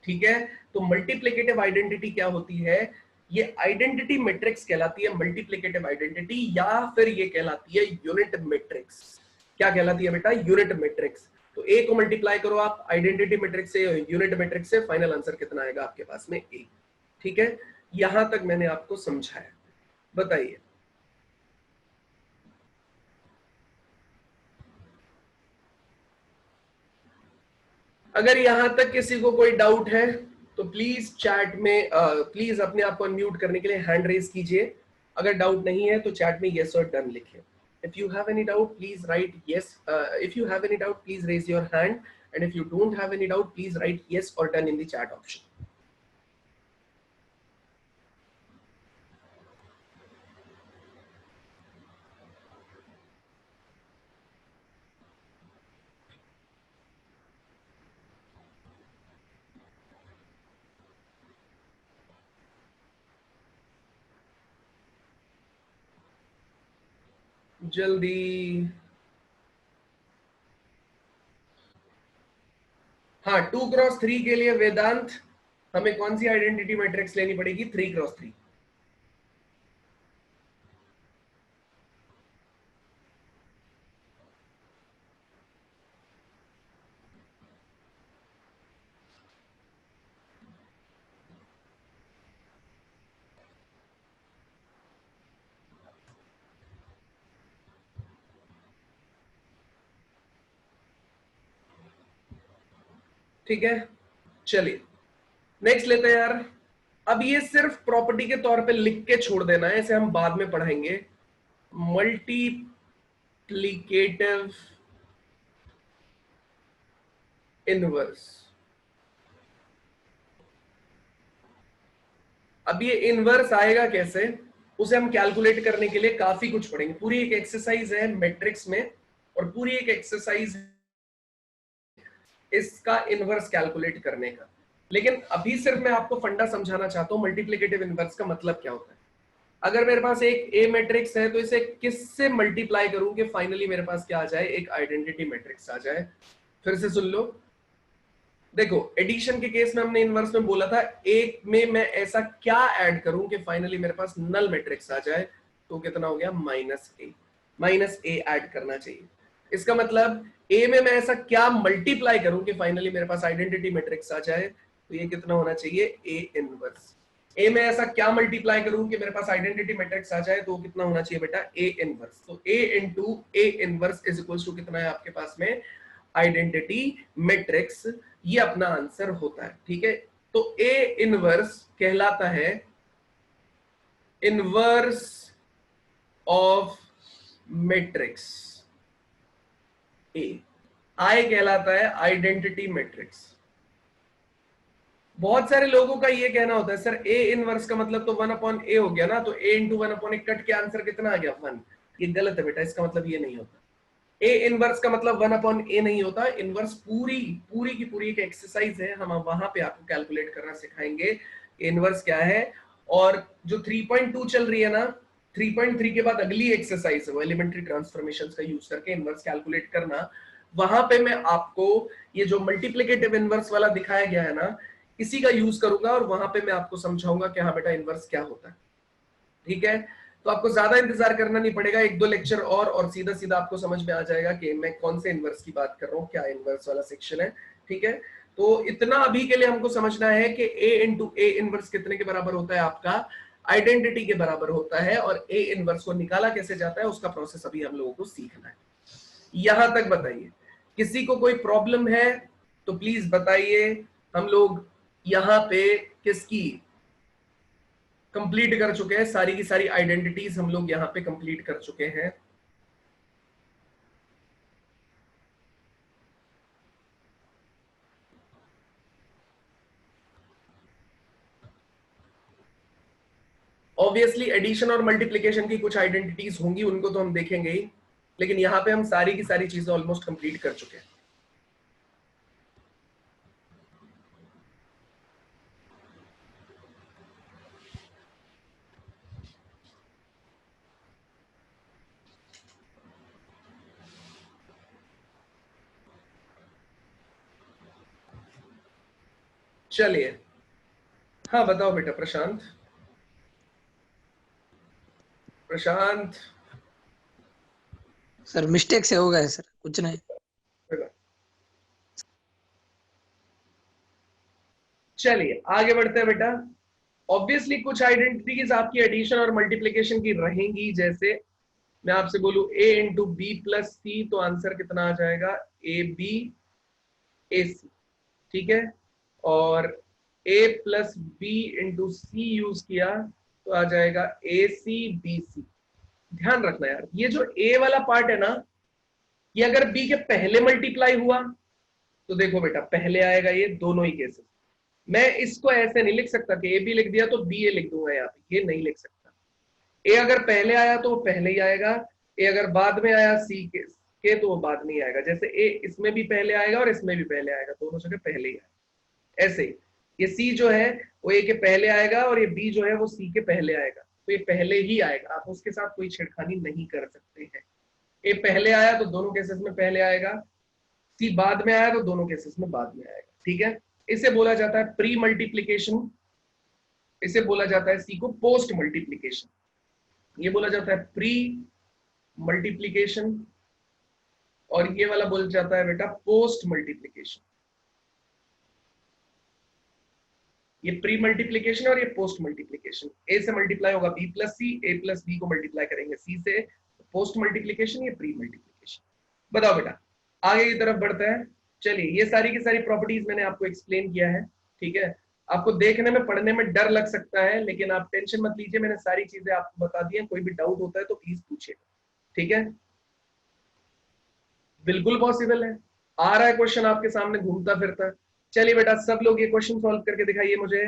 ठीक है, तो मल्टीप्लिकेटिव आइडेंटिटी क्या होती है, ये आइडेंटिटी मैट्रिक्स कहलाती है, मल्टीप्लिकेटिव आइडेंटिटी, या फिर ये कहलाती है यूनिट मैट्रिक्स। क्या कहलाती है बेटा, यूनिट मैट्रिक्स। तो ए को मल्टीप्लाई करो आप आइडेंटिटी मैट्रिक्स से, यूनिट मैट्रिक्स से, फाइनल आंसर कितना आएगा आपके पास में, ए। ठीक है, यहां तक मैंने आपको समझाया, बताइए। अगर यहां तक किसी को कोई डाउट है तो प्लीज चैट में प्लीज अपने आप को अनम्यूट करने के लिए हैंड रेज कीजिए। अगर डाउट नहीं है तो चैट में यस और डन लिखिए। If you have any doubt please write yes, if you have any doubt please raise your hand, and if you don't have any doubt please write yes और done in the chat option. जल्दी। हाँ, 2x3 के लिए वेदांत हमें कौन सी आइडेंटिटी मैट्रिक्स लेनी पड़ेगी, 3x3। ठीक है, चलिए नेक्स्ट लेते हैं यार। अब ये सिर्फ प्रॉपर्टी के तौर पे लिख के छोड़ देना है, इसे हम बाद में पढ़ेंगे। Multiplicative inverse. अब ये इनवर्स आएगा कैसे, उसे हम कैलकुलेट करने के लिए काफी कुछ पढ़ेंगे। पूरी एक एक्सरसाइज है मैट्रिक्स में, और पूरी एक एक्सरसाइज इसका इनवर्स कैलकुलेट करने का। लेकिन अभी सिर्फ मैं आपको फंडा समझाना चाहता हूं मल्टीप्लिकेटिव इनवर्स का मतलब क्या होता है। अगर मेरे पास एक ए मैट्रिक्स है तो इसे किससे मल्टीप्लाई करूं कि फाइनली मेरे पास क्या आ जाए, एक आइडेंटिटी मैट्रिक्स आ जाए। फिर से सुन लो, देखो एडिशन के केस में हमने इनवर्स में बोला था एक में मैं ऐसा क्या ऐड करूं कि फाइनली मेरे पास नल मैट्रिक्स आ जाए, तो कितना हो गया, -a। -a ऐड करना चाहिए। इसका मतलब ए में मैं ऐसा क्या मल्टीप्लाई करूं कि फाइनली मेरे पास आइडेंटिटी मैट्रिक्स आ जाए, तो ये कितना होना चाहिए, ए इनवर्स। ए में ऐसा क्या मल्टीप्लाई करूं कि मेरे पास आइडेंटिटी मैट्रिक्स आ जाए, तो कितना होना चाहिए बेटा, ए इनवर्स। तो A into A inverse is equal to कितना है आपके पास में, आइडेंटिटी मैट्रिक्स। ये अपना आंसर होता है। ठीक है, तो ए इनवर्स कहलाता है इनवर्स ऑफ मैट्रिक्स ए। आई कहलाता है आइडेंटिटी मैट्रिक्स। बहुत सारे लोगों का ये कहना होता है सर ए इनवर्स का मतलब तो 1/a हो गया ना, तो a इंटू 1/a कट के आंसर कितना आ गया, 1। ये गलत है बेटा, इसका मतलब ये नहीं होता। ए इनवर्स का मतलब 1/a नहीं होता। इनवर्स पूरी पूरी की पूरी एक एक्सरसाइज है, हम वहां पे आपको कैलकुलेट करना सिखाएंगे इनवर्स क्या है। और जो 3.2 चल रही है ना, 3.3 के बाद अगली एक्सरसाइज है वो एलिमेंट्री ट्रांसफॉर्मेशंस का यूज करके इनवर्स कैलकुलेट करना। वहां पे मैं आपको ये जो मल्टीप्लिकेटिव इनवर्स वाला दिखाया गया है ना, इसी का यूज करूंगा, और वहां पे मैं आपको समझाऊंगा कि हाँ बेटा इनवर्स क्या होता है। ठीक है, तो आपको ज्यादा इंतजार करना नहीं पड़ेगा, एक दो लेक्चर और सीधा सीधा आपको समझ में आ जाएगा कि मैं कौन से इनवर्स की बात कर रहा हूँ, क्या इनवर्स वाला सेक्शन है। ठीक है, तो इतना अभी के लिए हमको समझना है कि a इंटू ए इनवर्स कितने के बराबर होता है, आपका आइडेंटिटी के बराबर होता है, और a इनवर्स को निकाला कैसे जाता है उसका प्रोसेस अभी हम लोगों को सीखना है। यहां तक बताइए, किसी को कोई प्रॉब्लम है तो प्लीज बताइए। हम लोग यहाँ पे किसकी कंप्लीट कर चुके हैं, सारी की सारी आइडेंटिटीज हम लोग यहाँ पे कंप्लीट कर चुके हैं। ऑब्वियसली एडिशन और मल्टीप्लिकेशन की कुछ आइडेंटिटीज होंगी, उनको तो हम देखेंगे ही, लेकिन यहाँ पे हम सारी की सारी चीजें ऑलमोस्ट कंप्लीट कर चुके हैं। चलिए, हाँ बताओ बेटा प्रशांत। प्रशांत सर मिस्टेक से हो गया है सर, कुछ नहीं। चलिए आगे बढ़ते हैं बेटा। ऑब्वियसली कुछ आइडेंटिटीज आपकी एडिशन और मल्टीप्लीकेशन की रहेंगी, जैसे मैं आपसे बोलूं a इंटू बी प्लस सी, तो आंसर कितना आ जाएगा, ए बी ए सी, ठीक है। और a plus B into C use किया तो आ जाएगा ए सी बी सी। ध्यान रखना यार, ये जो a वाला पार्ट है ना, ये अगर b के पहले मल्टीप्लाई हुआ तो देखो बेटा पहले आएगा, ये दोनों ही केसेस। मैं इसको ऐसे नहीं लिख सकता कि ए बी लिख दिया तो बी ए लिख दूंगा यहाँ पे, ये नहीं लिख सकता। ए अगर पहले आया तो वो पहले ही आएगा, ए अगर बाद में आया सी के तो वो बाद में ही आएगा। जैसे ए इसमें भी पहले आएगा और इसमें भी पहले आएगा, दोनों जगह पहले ही आएगा। ऐसे ही ये सी जो है वो ए के पहले आएगा और ये बी जो है वो सी के पहले आएगा, तो ये पहले ही आएगा, आप उसके साथ कोई छेड़खानी नहीं कर सकते हैं। ए पहले आया तो दोनों केसेस में पहले आएगा, सी बाद में आया तो दोनों केसेस में बाद में आएगा, ठीक है। इसे बोला जाता है प्री मल्टीप्लीकेशन, इसे बोला जाता है सी को पोस्ट मल्टीप्लीकेशन। ये बोला जाता है प्री मल्टीप्लीकेशन और ये वाला बोला जाता है बेटा पोस्ट मल्टीप्लीकेशन। ये प्री मल्टीप्लीकेशन और ये पोस्ट मल्टीप्लीकेशन। ए से मल्टीप्लाई होगा बी प्लस सी, ए प्लस बी को मल्टीप्लाई करेंगे सी से, पोस्ट मल्टीप्लीकेशन, ये प्री मल्टीप्लीकेशन। बताओ बेटा आगे की तरफ बढ़ते हैं। चलिए ये सारी की सारी प्रॉपर्टीज मैंने आपको एक्सप्लेन किया है, ठीक है। आपको देखने में पढ़ने में डर लग सकता है, लेकिन आप टेंशन मत लीजिए, मैंने सारी चीजें आपको बता दी हैं। कोई भी डाउट होता है तो प्लीज पूछिएगा, ठीक है। बिल्कुल पॉसिबल है, आ रहा है क्वेश्चन आपके सामने घूमता फिरता। चलिए बेटा सब लोग ये क्वेश्चन सॉल्व करके दिखाइए मुझे।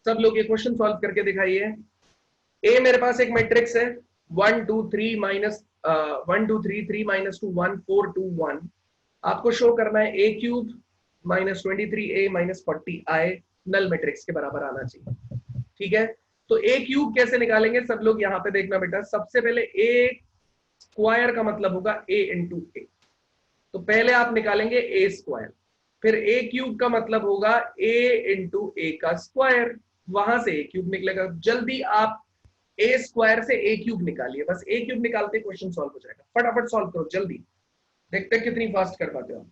सब लोग ये क्वेश्चन सॉल्व करके दिखाइए। ए मेरे पास एक मैट्रिक्स है 1 2 3 माइनस 1 2 3 3 माइनस 2 1 4 2 1। आपको शो करना है ए क्यूब माइनस 23 ए माइनस 40 आई नल मैट्रिक्स के बराबर आना चाहिए, ठीक है। तो ए क्यूब कैसे निकालेंगे, सब लोग यहाँ पे देखना बेटा। सबसे पहले ए स्क्वायर का मतलब होगा ए इंटू ए, तो पहले आप निकालेंगे ए स्क्वायर, फिर ए क्यूब का मतलब होगा ए इंटू ए का स्क्वायर, वहां से ए क्यूब निकलेगा। जल्दी आप ए स्क्वायर से ए क्यूब निकालिए, बस ए क्यूब निकालते क्वेश्चन सॉल्व हो जाएगा। फटाफट सॉल्व करो जल्दी, देखते हैं कितनी फास्ट कर पाते हो।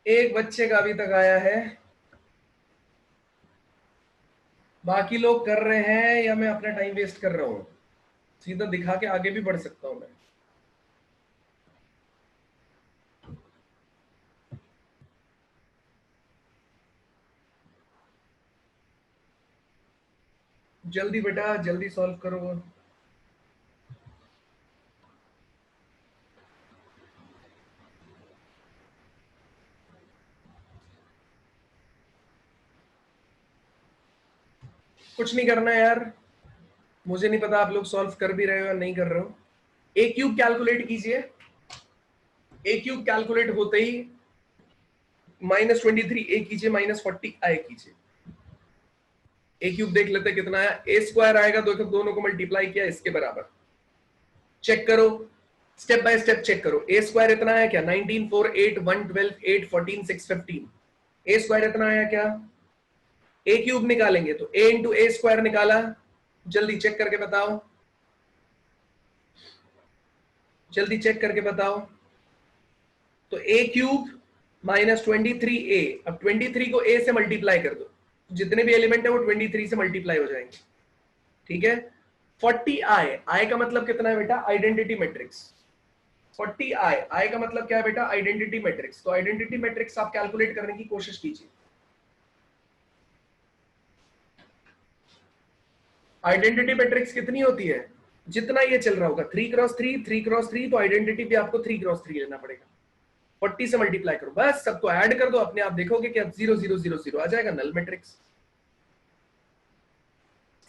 एक बच्चे का अभी तक आया है, बाकी लोग कर रहे हैं या मैं अपना टाइम वेस्ट कर रहा हूं? सीधा दिखा के आगे भी बढ़ सकता हूं मैं। जल्दी बेटा जल्दी सॉल्व करो। कुछ नहीं करना यार, मुझे नहीं पता आप लोग सॉल्व कर भी रहे हो या नहीं कर रहे हो। ए क्यूब कैलकुलेट कीजिए। ए क्यूब कैलकुलेट होते ही -23 ए कीजिए, -40 आई कीजिए। ए क्यूब देख लेते कितना आया, ए स्क्वायर आएगा, देखो दोनों को मल्टीप्लाई किया इसके बराबर। चेक करो, स्टेप बाय स्टेप चेक करो। ए स्क्वायर इतना आया क्या, 19 4 8 1 12 8 14 6 15। ए स्क्वायर इतना आया क्या, ए क्यूब निकालेंगे तो ए इंटू ए स्क्वायर निकाला, जल्दी चेक करके बताओ, जल्दी चेक करके बताओ। तो ए क्यूब -23a, अब 23 को a से मल्टीप्लाई कर दो, जितने भी एलिमेंट है वो 23 से मल्टीप्लाई हो जाएंगे, ठीक है। 40i, i का मतलब कितना है बेटा, आइडेंटिटी मैट्रिक्स। 40i, i का मतलब क्या है बेटा, आइडेंटिटी मैट्रिक्स। तो आइडेंटिटी मैट्रिक्स आप कैलकुलेट करने की कोशिश कीजिए। आइडेंटिटी मैट्रिक्स कितनी होती है, जितना ये चल रहा होगा 3x3 3x3, तो आइडेंटिटी भी आपको 3x3 लेना पड़ेगा। 40 से मल्टीप्लाई करो, बस सबको ऐड कर दो, अपने आप देखोगे कि अब 0 0 0 0 आ जाएगा, नल मैट्रिक्स।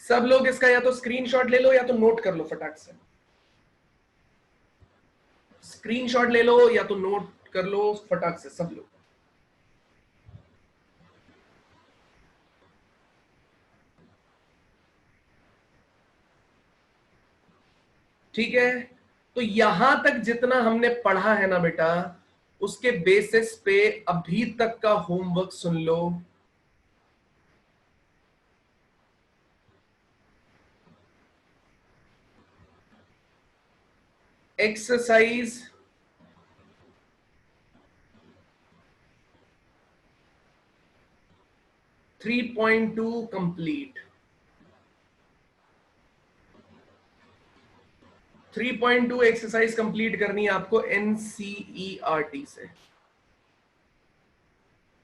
सब लोग इसका या तो स्क्रीनशॉट ले लो या तो नोट कर लो फटाक से। स्क्रीनशॉट ले लो या तो नोट कर लो फटाक से सब लोग। ठीक है, तो यहां तक जितना हमने पढ़ा है ना बेटा, उसके बेसिस पे अभी तक का होमवर्क सुन लो। Exercise 3.2 complete. 3.2 एक्सरसाइज कंप्लीट करनी है आपको एनसीईआरटी से।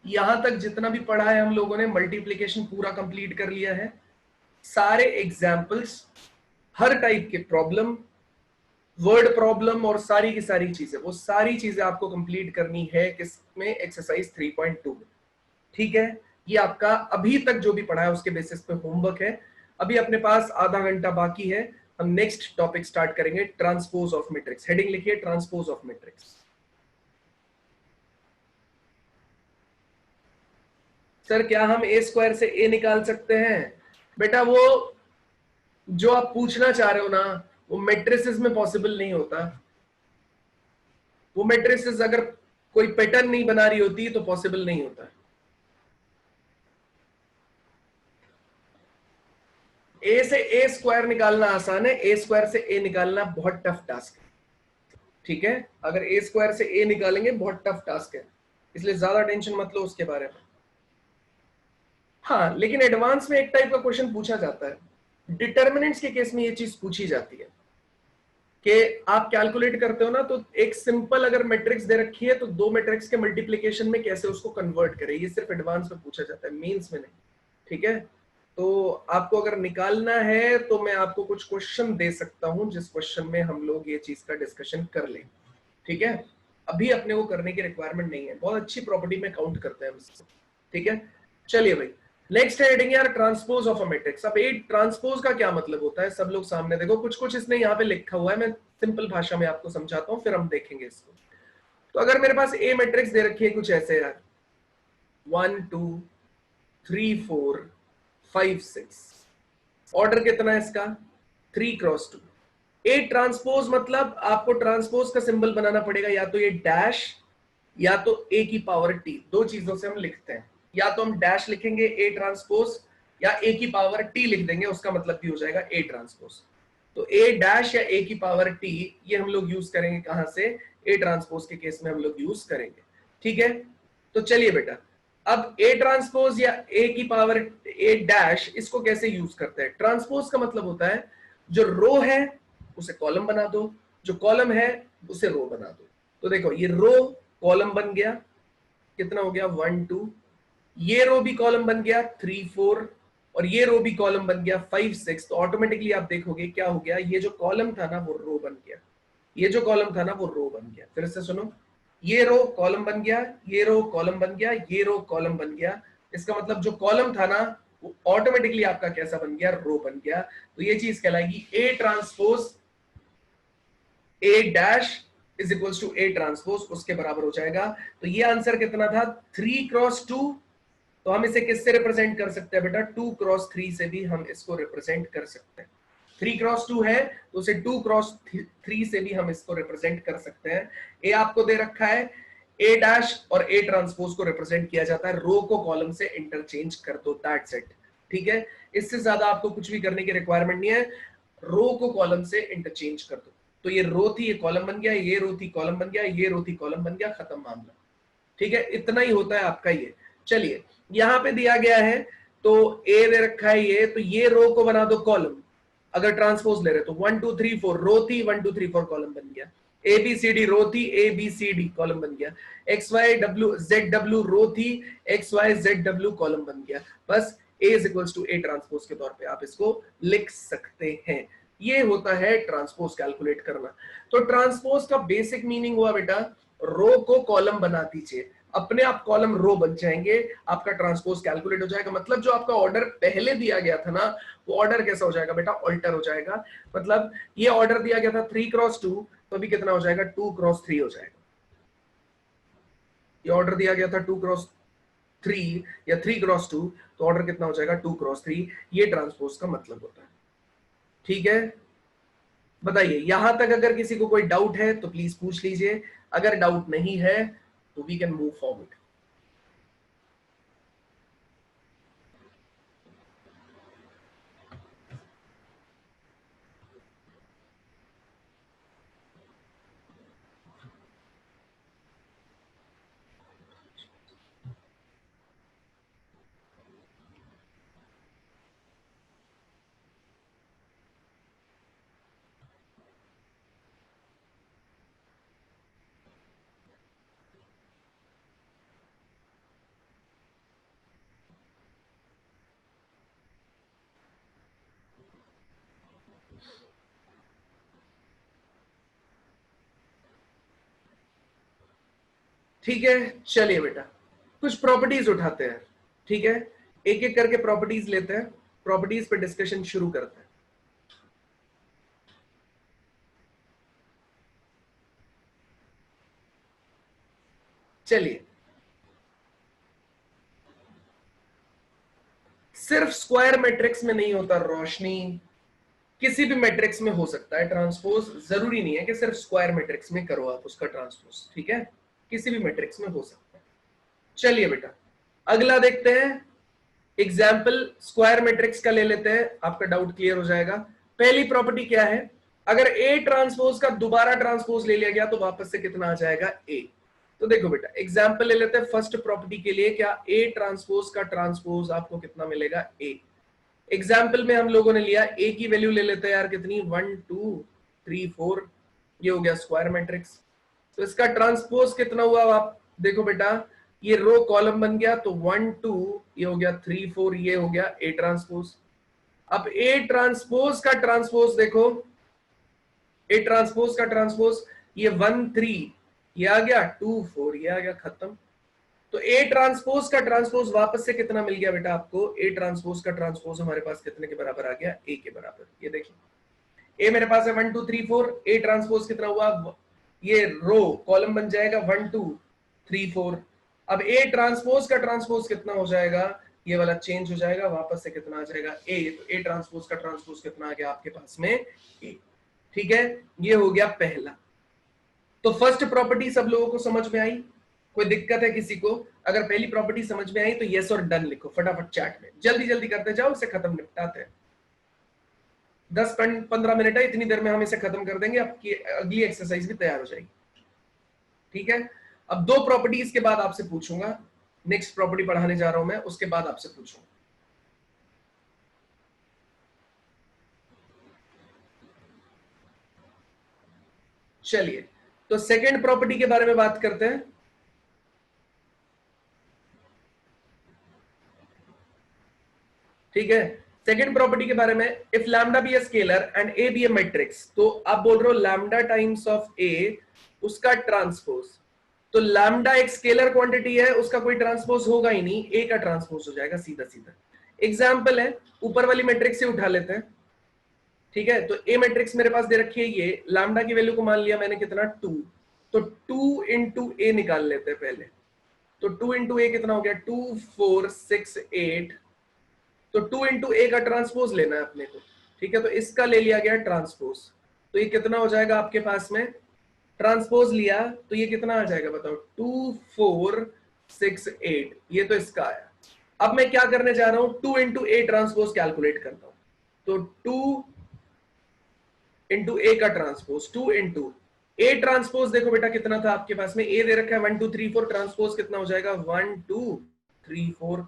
यहां तक जितना भी पढ़ा है हम लोगों ने, मल्टीप्लिकेशन पूरा कंप्लीट कर लिया है, सारे एग्जाम्पल्स, हर टाइप के प्रॉब्लम, वर्ड प्रॉब्लम और सारी की सारी चीजें, वो सारी चीजें आपको कंप्लीट करनी है किसमें, एक्सरसाइज 3.2 में। ठीक है, ये आपका अभी तक जो भी पढ़ा है उसके बेसिस पे होमवर्क है। अभी अपने पास आधा घंटा बाकी है, हम नेक्स्ट टॉपिक स्टार्ट करेंगे, ट्रांसपोज ऑफ मैट्रिक्स। हेडिंग लिखिए, ट्रांसपोज ऑफ मैट्रिक्स। सर क्या हम ए स्क्वायर से ए निकाल सकते हैं? बेटा वो जो आप पूछना चाह रहे हो ना, वो मैट्रिसेस में पॉसिबल नहीं होता। वो मैट्रिसेस अगर कोई पैटर्न नहीं बना रही होती तो पॉसिबल नहीं होता। ए से ए स्क्वायर निकालना आसान है, ए स्क्वायर से ए निकालना बहुत टफ टास्क है। ठीक है, अगर ए स्क्वायर से ए निकालेंगे बहुत टफ टास्क है, इसलिए ज्यादा टेंशन मत लो उसके बारे में। हाँ, लेकिन एडवांस में एक टाइप का क्वेश्चन पूछा जाता है, डिटर्मिनेंट्स के केस में ये चीज पूछी जाती है कि आप कैलकुलेट करते हो ना, तो एक सिंपल अगर मैट्रिक्स दे रखी है तो दो मैट्रिक्स के मल्टीप्लिकेशन में कैसे उसको कन्वर्ट करें, ये सिर्फ एडवांस में पूछा जाता है, मेंस में नहीं। ठीक है, तो आपको अगर निकालना है तो मैं आपको कुछ क्वेश्चन दे सकता हूं, जिस क्वेश्चन में हम लोग ये चीज का डिस्कशन कर लें। ठीक है, अभी अपने को करने की रिक्वायरमेंट नहीं है, बहुत अच्छी प्रॉपर्टी में काउंट करते हैं हम इसको। ठीक है, चलिए भाई, नेक्स्ट है हेडिंग यार, ट्रांसपोज ऑफ अ मैट्रिक्स। अब ए ट्रांसपोज का क्या मतलब होता है, सब लोग सामने देखो, कुछ कुछ इसने यहाँ पे लिखा हुआ है, मैं सिंपल भाषा में आपको समझाता हूँ, फिर हम देखेंगे इसको। तो अगर मेरे पास ए मैट्रिक्स दे रखी है कुछ ऐसे यार, 1 2 3 4 5 6, ऑर्डर कितना है इसका, 3x2। ए ट्रांसपोज मतलब आपको ट्रांसपोज का सिंबल बनाना पड़ेगा, या तो ये डैश या तो ए की पावर टी, दो चीजों से हम लिखते हैं। या तो हम डैश लिखेंगे ए ट्रांसपोज, या ए की पावर टी लिख देंगे, उसका मतलब भी हो जाएगा ए ट्रांसपोज। तो ए डैश या ए की पावर टी, ये हम लोग यूज करेंगे कहां से, ए ट्रांसपोज के केस में हम लोग यूज करेंगे। ठीक है, तो चलिए बेटा, अब ए ट्रांसपोज या ए की पावर ए डैश, इसको कैसे यूज करते हैं। ट्रांसपोज का मतलब होता है जो रो है उसे कॉलम बना दो, जो कॉलम है उसे रो बना दो। तो देखो ये रो कॉलम बन गया, कितना हो गया 1 2, ये रो भी कॉलम बन गया 3 4, और ये रो भी कॉलम बन गया 5 6, तो ऑटोमेटिकली आप देखोगे क्या हो गया, ये जो कॉलम था ना वो रो बन गया, ये जो कॉलम था ना वो रो बन गया। फिर से सुनो, ये रो कॉलम बन गया, ये रो कॉलम बन गया, ये रो कॉलम बन गया। इसका मतलब जो कॉलम था ना वो ऑटोमेटिकली आपका कैसा बन गया, रो बन गया। तो ये चीज कहलाएगी A transpose A dash is equals to A transpose, उसके बराबर हो जाएगा। तो ये आंसर कितना था, 3x2। तो हम इसे किससे रिप्रेजेंट कर सकते हैं बेटा, 2x3 से भी हम इसको रिप्रेजेंट कर सकते हैं। 3x2 है तो उसे 2x3 से भी हम इसको रिप्रेजेंट कर सकते हैं। ए आपको दे रखा है, ए डैश और ए ट्रांसपोज को रिप्रेजेंट किया जाता है, रो को कॉलम से इंटरचेंज कर दो, दैट्स इट। ठीक है, इससे ज्यादा आपको कुछ भी करने की रिक्वायरमेंट नहीं है, रो को कॉलम से इंटरचेंज कर दो। तो ये रो थी, ये कॉलम बन गया, ये रो थी, कॉलम बन गया, ये रो थी, कॉलम बन गया, खत्म मामला। ठीक है, इतना ही होता है आपका ये। चलिए यहां पे दिया गया है, तो ए दे रखा है ये, तो ये रो को बना दो कॉलम। अगर ट्रांसपोज ले रहे तो 1 2 3 4 रो थी, 1 2 3 4 कॉलम बन गया। ए बी सी डी रो थी, A B C D column बन गया। X Y W Z W row थी, X Y Z W column बन गया। बस A is equals to A transpose के तौर पे आप इसको लिख सकते हैं। ये होता है ट्रांसपोज कैलकुलेट करना। तो ट्रांसपोज का बेसिक मीनिंग हुआ बेटा, रो को कॉलम बना दीजिए, अपने आप कॉलम रो बन जाएंगे, आपका ट्रांसपोज कैलकुलेट हो जाएगा। मतलब जो आपका ऑर्डर पहले दिया गया था ना, वो ऑर्डर कैसा हो जाएगा बेटा, ऑल्टर हो जाएगा। मतलब ये ऑर्डर दिया गया था 3x2, तो अभी कितना हो जाएगा, 2x3 हो जाएगा। ये ऑर्डर दिया गया था 2x3 या 3x2, तो ऑर्डर कितना हो जाएगा, 2x3। ये ट्रांसपोज का मतलब होता है। ठीक है, बताइए यहां तक अगर किसी को कोई डाउट है तो प्लीज पूछ लीजिए, अगर डाउट नहीं है तो वी कैन मूव फॉरवर्ड। ठीक है, चलिए बेटा कुछ प्रॉपर्टीज उठाते हैं। ठीक है, एक एक करके प्रॉपर्टीज लेते हैं, प्रॉपर्टीज पे डिस्कशन शुरू करते हैं। चलिए, सिर्फ स्क्वायर मैट्रिक्स में नहीं होता रोशनी, किसी भी मैट्रिक्स में हो सकता है ट्रांसपोज, जरूरी नहीं है कि सिर्फ स्क्वायर मैट्रिक्स में करो आप उसका ट्रांसपोज। ठीक है, किसी भी मैट्रिक्स में हो सकता है। चलिए बेटा अगला देखते हैं, एग्जाम्पल स्क्वायर मैट्रिक्स का ले लेते हैं, आपका डाउट क्लियर हो जाएगा। पहली प्रॉपर्टी क्या है, अगर ए ट्रांसपोज का दोबारा ट्रांसपोज ले लिया गया तो वापस से कितना आ जाएगा, ए। तो देखो बेटा एग्जाम्पल ले लेते हैं फर्स्ट प्रॉपर्टी के लिए, क्या ए ट्रांसपोज का ट्रांसपोज आपको कितना मिलेगा, ए। एग्जाम्पल में हम लोगों ने लिया ए की वैल्यू ले लेते हैं यार, कितनी 1 2 3 4, ये हो गया स्क्वायर मैट्रिक्स। तो इसका ट्रांसपोज कितना हुआ, आप देखो बेटा, ये रो कॉलम बन गया, तो 1 2, ये हो गया 3 4, ये हो गया ए ट्रांसपोज। अब ए ट्रांसपोज का ट्रांसपोज देखो, ए ट्रांसपोज का ट्रांसपोज, ये 1 3, ये आ गया 2 4, ये आ गया, खत्म। तो ए ट्रांसपोज का ट्रांसपोज वापस से कितना मिल गया बेटा आपको, ए ट्रांसपोज का ट्रांसपोज हमारे पास कितने के बराबर आ गया, ए के बराबर। ये देखिए ए मेरे पास है 1 2 3 4, ए ट्रांसपोज कितना हुआ, ये रो कॉलम बन जाएगा 1 2 3 4। अब ए ट्रांसपोज का ट्रांसपोज कितना हो जाएगा, ये वाला चेंज हो जाएगा, वापस से कितना आ जाएगा, ए। तो ए ट्रांसपोज का ट्रांसपोज कितना आ गया आपके पास में, ए। ठीक है, ये हो गया पहला। तो फर्स्ट प्रॉपर्टी सब लोगों को समझ में आई, कोई दिक्कत है किसी को, अगर पहली प्रॉपर्टी समझ में आई तो यस और डन लिखो फटाफट चैट में, जल्दी जल्दी करते जाओ, इसे खत्म निपटाते हैं। 10-15 मिनट है, इतनी देर में हम इसे खत्म कर देंगे, आपकी अगली एक्सरसाइज भी तैयार हो जाएगी। ठीक है, अब दो प्रॉपर्टीज के बाद आपसे पूछूंगा, नेक्स्ट प्रॉपर्टी पढ़ाने जा रहा हूं मैं, उसके बाद आपसे पूछूंगा। चलिए तो सेकेंड प्रॉपर्टी के बारे में बात करते हैं। ठीक है। सेकंड प्रॉपर्टी के बारे में, if lambda be a scalar and A be a matrix, तो आप बोल रहे हो लैम्डा टाइम्स ऑफ ए उसका ट्रांसपोज, तो लैम्डा एक स्केलर क्वांटिटी है, उसका कोई ट्रांसपोज होगा ही नहीं, ए का ट्रांसपोज हो जाएगा सीधा सीधा। एग्जाम्पल है, ऊपर वाली मैट्रिक्स से उठा लेते हैं, ठीक है। तो ए मैट्रिक्स मेरे पास दे रखी है, ये लैम्डा की वैल्यू को मान लिया मैंने कितना 2, तो 2 इंटू ए निकाल लेते हैं पहले। तो 2 इंटू ए कितना हो गया 2 4 6 8, तो 2 इंटू ए का ट्रांसपोज लेना है अपने को, ठीक है। तो इसका ले लिया गया ट्रांसपोज, तो ये कितना हो जाएगा आपके पास में, ट्रांसपोज लिया तो ये कितना आ जाएगा बताओ 2 4 6 8, ये तो इसका आया। अब मैं क्या करने जा रहा हूं, 2 इंटू ए ट्रांसपोज कैलकुलेट करता हूं, तो 2 इंटू ए का ट्रांसपोज, 2 इंटू ए ट्रांसपोज, देखो बेटा कितना था आपके पास में, ए दे रखा है 1 2 3 4, ट्रांसपोज कितना हो जाएगा 1 2 3 4,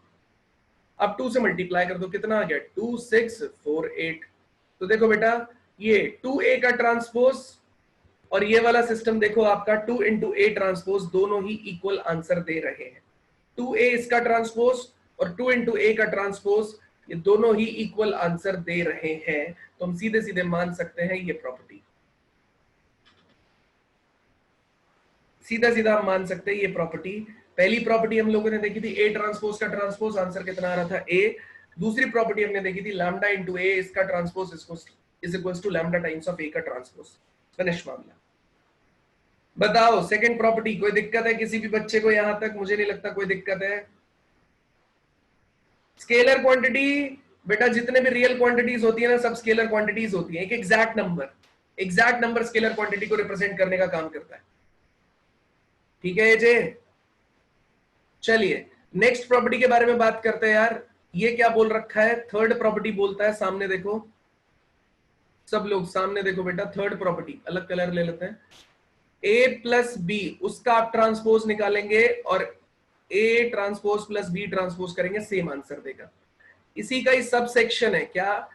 अब 2 से मल्टीप्लाई कर दो, कितना आ गया 2 6 4 8। तो देखो बेटा ये 2a का ट्रांसपोज और ये वाला सिस्टम देखो आपका 2 इंटू ए ट्रांसपोज, दोनों ही इक्वल आंसर दे रहे हैं। 2a इसका ट्रांसपोज और 2 इंटू ए का ट्रांसपोज, ये दोनों ही इक्वल आंसर दे रहे हैं, तो हम सीधे सीधे मान सकते हैं ये प्रॉपर्टी, सीधा सीधा हम मान सकते हैं ये प्रॉपर्टी। पहली प्रॉपर्टी हम लोगों ने देखी थी ए ट्रांसपोज का ट्रांसपोज, आंसर कितना आ रहा था ए। दूसरी प्रॉपर्टी हमने देखी थी लैम्डा इनटू ए इसका transpose is equals to lambda times of A का ट्रांसपोज। फिनिश मामला। बताओ सेकंड प्रॉपर्टी, कोई दिक्कत है किसी भी बच्चे को यहां तक? मुझे नहीं लगता कोई दिक्कत है। स्केलर क्वांटिटी बेटा, जितने भी रियल क्वांटिटीज होती है ना, सब स्केलर क्वांटिटीज होती है। एक एग्जैक्ट नंबर स्केलर क्वांटिटी को रिप्रेजेंट करने का काम करता है, ठीक है जे। चलिए नेक्स्ट प्रॉपर्टी के बारे में बात करते हैं यार। ये क्या बोल रखा है, थर्ड प्रॉपर्टी बोलता है, सामने देखो सब लोग, सामने देखो बेटा, थर्ड प्रॉपर्टी, अलग कलर ले लेते हैं। ए प्लस बी उसका आप ट्रांसपोज निकालेंगे और A transpose plus B transpose करेंगे, सेम आंसर देगा। इसी का ही सब सेक्शन है क्या,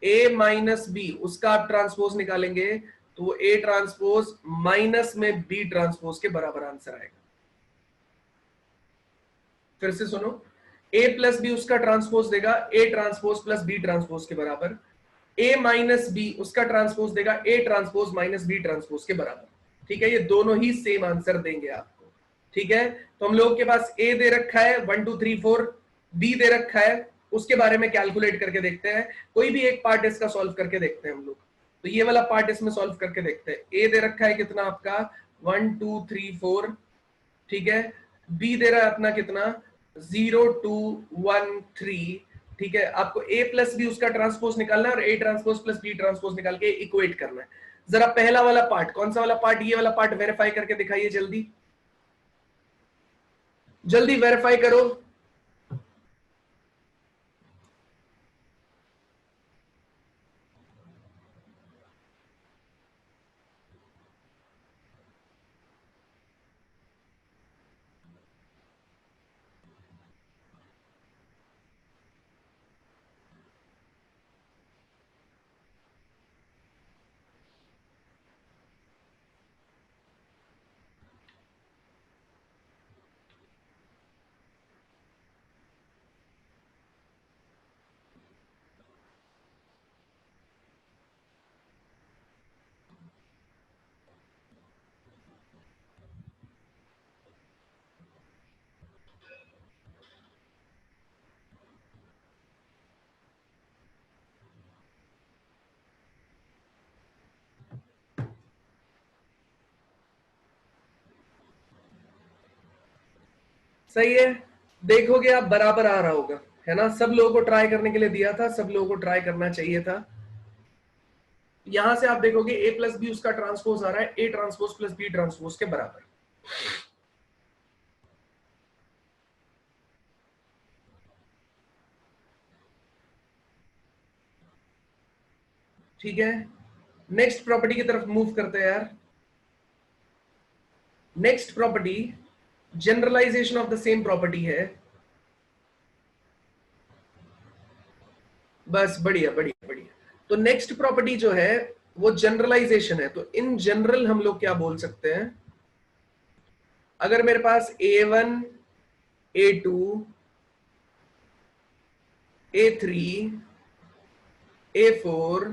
ए माइनस बी उसका आप ट्रांसपोज निकालेंगे तो ए ट्रांसपोज माइनस में बी ट्रांसपोज के बराबर आंसर आएगा। फिर से सुनो, a प्लस बी उसका ट्रांसपोज देगा a transpose plus B transpose के बराबर, a माइनस बी उसका ट्रांसपोज देगा a transpose minus B transpose के बराबर, ठीक है। ये दोनों ही सेम आंसर देंगे आपको, ठीक है। तो हम लोग के पास a दे रखा है 1 2 3 4, b दे रखा है, उसके बारे में कैलकुलेट करके देखते हैं। कोई भी एक पार्ट इसका सॉल्व करके देखते हैं हम लोग। तो ये वाला पार्ट इसमें सॉल्व करके देखते हैं। a दे रखा है कितना आपका 1 2 3 4, ठीक है। b दे रहा है अपना कितना 0 2 1 3, ठीक है। आपको a प्लस बी उसका ट्रांसपोज निकालना है और a transpose plus B transpose निकाल के इक्वेट करना है। जरा पहला वाला पार्ट, कौन सा वाला पार्ट, ये वाला पार्ट वेरीफाई करके दिखाइए, जल्दी जल्दी वेरीफाई करो। सही है, देखोगे आप बराबर आ रहा होगा, है ना। सब लोगों को ट्राई करने के लिए दिया था, सब लोगों को ट्राई करना चाहिए था। यहां से आप देखोगे a प्लस बी उसका ट्रांसपोज आ रहा है a transpose plus B transpose के बराबर, ठीक है। नेक्स्ट प्रॉपर्टी की तरफ मूव करते हैं यार। Next property generalization of the same property है। बस बढ़िया बढ़िया बढ़िया। तो नेक्स्ट प्रॉपर्टी जो है वो जनरलाइजेशन है। तो इन जनरल हम लोग क्या बोल सकते हैं, अगर मेरे पास a1 a2 A3 A4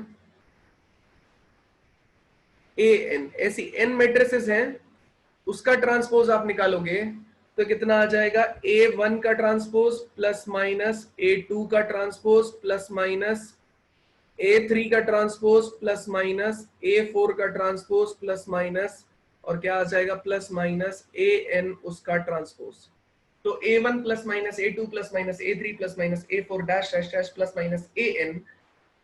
AN, ऐसी n मैट्रिसेस हैं, उसका ट्रांसपोज आप निकालोगे तो कितना आ जाएगा, A1 का ट्रांसपोज प्लस माइनस A2 का ट्रांसपोज प्लस माइनस A3 का ट्रांसपोज प्लस माइनस A4 का ट्रांसपोज प्लस माइनस, और क्या आ जाएगा, प्लस माइनस AN उसका ट्रांसपोज। तो A1 plus minus A2 plus minus A3 plus minus A4 dash dash dash plus minus AN,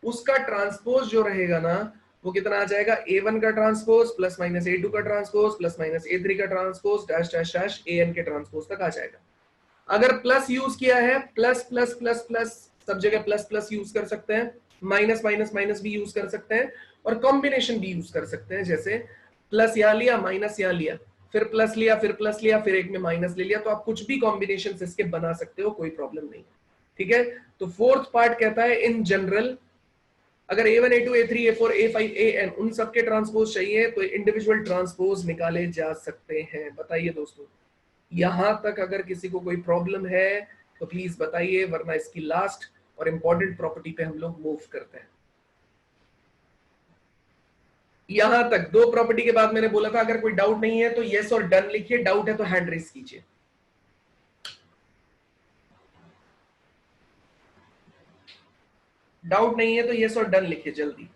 उसका ट्रांसपोज जो रहेगा ना वो कितना आ जाएगा, A1 का ट्रांसपोज प्लस माइनस A2 का ट्रांसपोज प्लस माइनस A3 का transpose dash dash dash AN के ट्रांसपोज तक आ जाएगा। अगर प्लस यूज किया है, प्लस प्लस प्लस प्लस सब जगह प्लस प्लस यूज कर सकते हैं, माइनस माइनस माइनस भी यूज कर सकते हैं, और कॉम्बिनेशन भी यूज कर सकते हैं, जैसे प्लस यहां लिया, माइनस यहां लिया, फिर प्लस लिया, फिर प्लस लिया, फिर एक में माइनस ले लिया, तो आप कुछ भी कॉम्बिनेशन इसके बना सकते हो, कोई प्रॉब्लम नहीं। ठीक है, तो फोर्थ पार्ट कहता है इन जनरल अगर A1 A2 A3 A4 A5 AN उन सबके ट्रांसपोज चाहिए तो इंडिविजुअल ट्रांसपोज निकाले जा सकते हैं। बताइए दोस्तों, यहां तक अगर किसी को कोई प्रॉब्लम है तो प्लीज बताइए, वरना इसकी लास्ट और इंपॉर्टेंट प्रॉपर्टी पे हम लोग मूव करते हैं। यहां तक दो प्रॉपर्टी के बाद मैंने बोला था अगर कोई डाउट नहीं है तो यस और डन लिखिए, डाउट है तो हैंड रेस कीजिए। डाउट नहीं है तो यस और डन लिखिए जल्दी।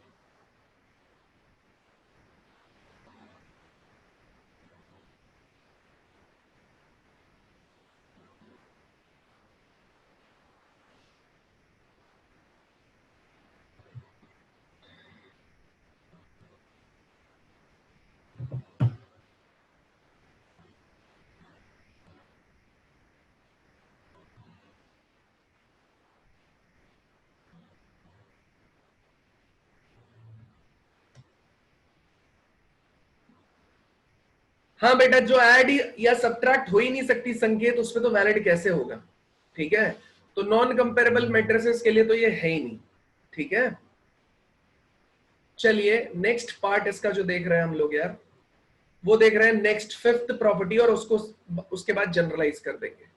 हाँ बेटा, जो ऐड या सब्ट्रैक्ट हो ही नहीं सकती संकेत, उस पर तो वैलिड कैसे होगा। ठीक है, तो नॉन कंपेरेबल मैट्रिसेस के लिए तो ये है ही नहीं। ठीक है, चलिए नेक्स्ट पार्ट इसका जो देख रहे हैं हम लोग यार, वो देख रहे हैं नेक्स्ट फिफ्थ प्रॉपर्टी, और उसको उसके बाद जनरलाइज कर देंगे।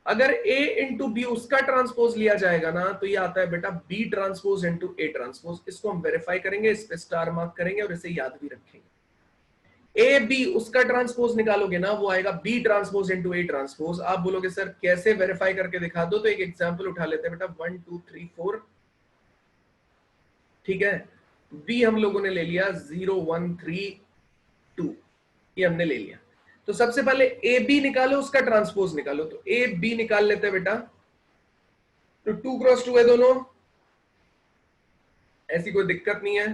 अगर A इंटू बी उसका ट्रांसपोज लिया जाएगा ना तो ये आता है बेटा B transpose into A transpose. इसको हम वेरीफाई करेंगे, इस पे स्टार मार्क करेंगे और इसे याद भी रखेंगे। A B उसका ट्रांसपोज निकालोगे ना वो आएगा B transpose into A transpose. आप बोलोगे सर कैसे वेरीफाई करके दिखा दो, तो एक एग्जांपल उठा लेते हैं बेटा, 1 2 3 4। ठीक है, B हम लोगों ने ले लिया 0 1 3 2, ये हमने ले लिया। तो सबसे पहले ए बी निकालो, उसका ट्रांसपोज निकालो। तो ए बी निकाल लेते हैं बेटा, तो 2 क्रॉस 2 है दोनों, ऐसी कोई दिक्कत नहीं है।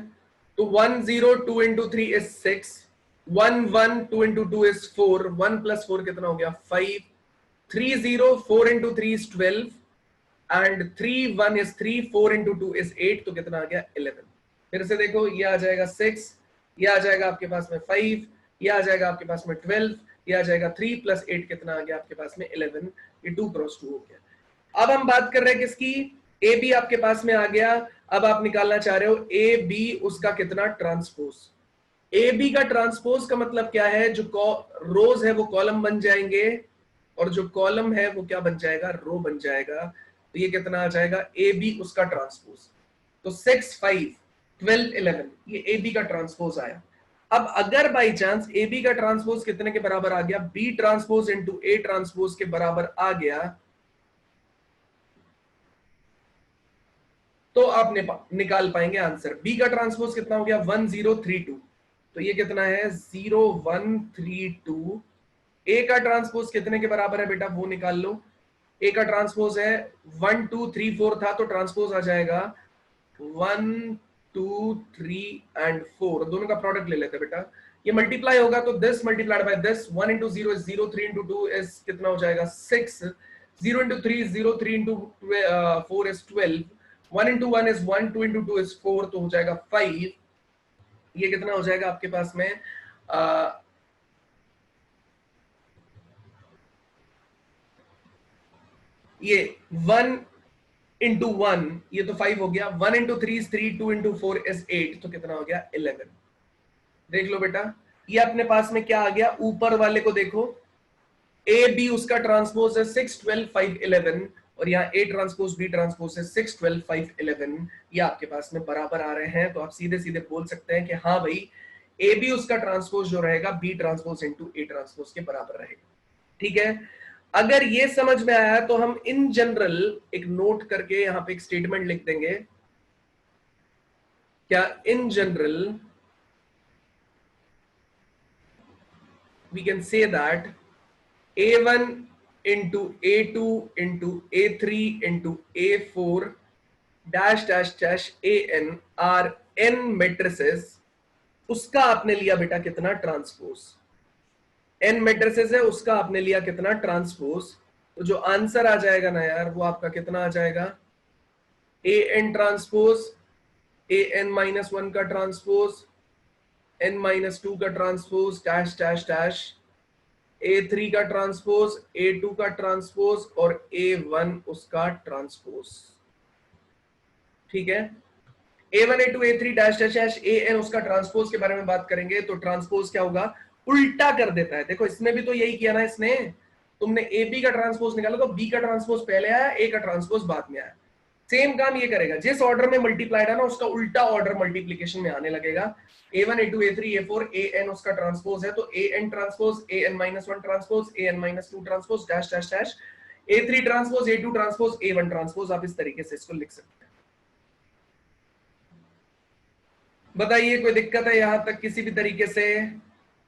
तो 1 0 2 into 3 is 6, 1 1 2 into 2 is 4, 1 plus 4 कितना हो गया 5, 3 0 4 into 3 is 12 and 3 1 is 3, 4 into 2 is 8, तो कितना आ गया 11। फिर से देखो, ये आ जाएगा 6, ये आ जाएगा आपके पास में 5, ये आ जाएगा आपके पास में 12, ये आ जाएगा 3 प्लस 8 कितना आ गया आपके पास में 11। ये 2 क्रॉस 2 हो गया। अब हम बात कर रहे हैं किसकी, ए बी आपके पास में आ गया। अब आप निकालना चाह रहे हो ए बी उसका कितना ट्रांसपोज। ए बी का ट्रांसपोज का मतलब क्या है, जो रोज है वो कॉलम बन जाएंगे और जो कॉलम है वो क्या बन जाएगा, रो बन जाएगा। तो ये कितना आ जाएगा ए बी उसका ट्रांसपोज। तो 6 5 12 11 ये ए बी का ट्रांसपोज आया। अब अगर बाई चांस ए बी का ट्रांसपोज कितने के बराबर आ गया, B transpose into A transpose के बराबर आ गया, तो आप निकाल पाएंगे आंसर। बी का ट्रांसपोज कितना हो गया 1 0 3 2, तो ये कितना है 0 1 3 2। ए का ट्रांसपोज कितने के बराबर है बेटा, वो निकाल लो। ए का ट्रांसपोज है 1 2 3 4 था, तो ट्रांसपोज आ जाएगा 1 2 3 एंड 4, दोनों का प्रोडक्ट ले लेते हैं बेटा। ये मल्टीप्लाई होगा तो this multiplied by this, 1 into 0 is 0, 3 into 2 is कितना हो जाएगा 6, 0 into 3 is 0, 3 into 4 is 12, 1 into 1 is 1, 2 into 2 is 4, तो हो जाएगा 5। ये कितना हो जाएगा आपके पास में ये 1 इंटू 1, ये तो 5 हो गया, 1 इंटू 3 इज 3, 2 इंटू 4 इज 8, तो कितना हो गया 11। देख लो बेटा, ये अपने पास में क्या आ गया, ऊपर वाले को देखो, ए बी उसका ट्रांसपोज है 6 12 5 11, और यहाँ A ट्रांसपोज B ट्रांसपोज है 6 12 5 11, ये आपके पास में बराबर आ रहे हैं, तो आप सीधे सीधे बोल सकते हैं कि हाँ भाई ए बी उसका ट्रांसपोज जो रहेगा B transpose into A transpose के बराबर रहेगा। ठीक है, अगर ये समझ में आया तो हम इन जनरल एक नोट करके यहां पे एक स्टेटमेंट लिख देंगे, क्या in general we can say that A1 into A2 into A3 into A4 dash dash dash AN are n matrices, उसका आपने लिया बेटा कितना ट्रांसपोज, n मैट्रिसेस है उसका आपने लिया कितना ट्रांसपोज, तो जो आंसर आ जाएगा ना यार वो आपका कितना आ जाएगा, an ट्रांसपोज an-1 का ट्रांसपोज n-2 का transpose dash dash dash A3 का ट्रांसपोज A2 का ट्रांसपोज और A1 उसका ट्रांसपोज। ठीक है, A1 A2 A3 dash dash dash AN उसका ट्रांसपोज के बारे में बात करेंगे तो ट्रांसपोज क्या होगा, उल्टा कर देता है। देखो इसने भी तो यही किया ना, इसने तुमने ए बी का ट्रांसपोज निकाला तो बी का ट्रांसपोज पहले आया, ए का ट्रांसपोज बाद में आया, सेम काम ये करेगा, जिस ऑर्डर में मल्टीप्लाइड है ना उसका उल्टा ऑर्डर मल्टीप्लीकेशन में आने लगेगा। A1 A2 A3 A4 AN उसका ट्रांसपोज है तो AN transpose AN-1 transpose AN-2 transpose dash dash dash A3 transpose A2 transpose A1 transpose, आप इस तरीके से इसको लिख सकते हैं। बताइए कोई दिक्कत है यहां तक किसी भी तरीके से,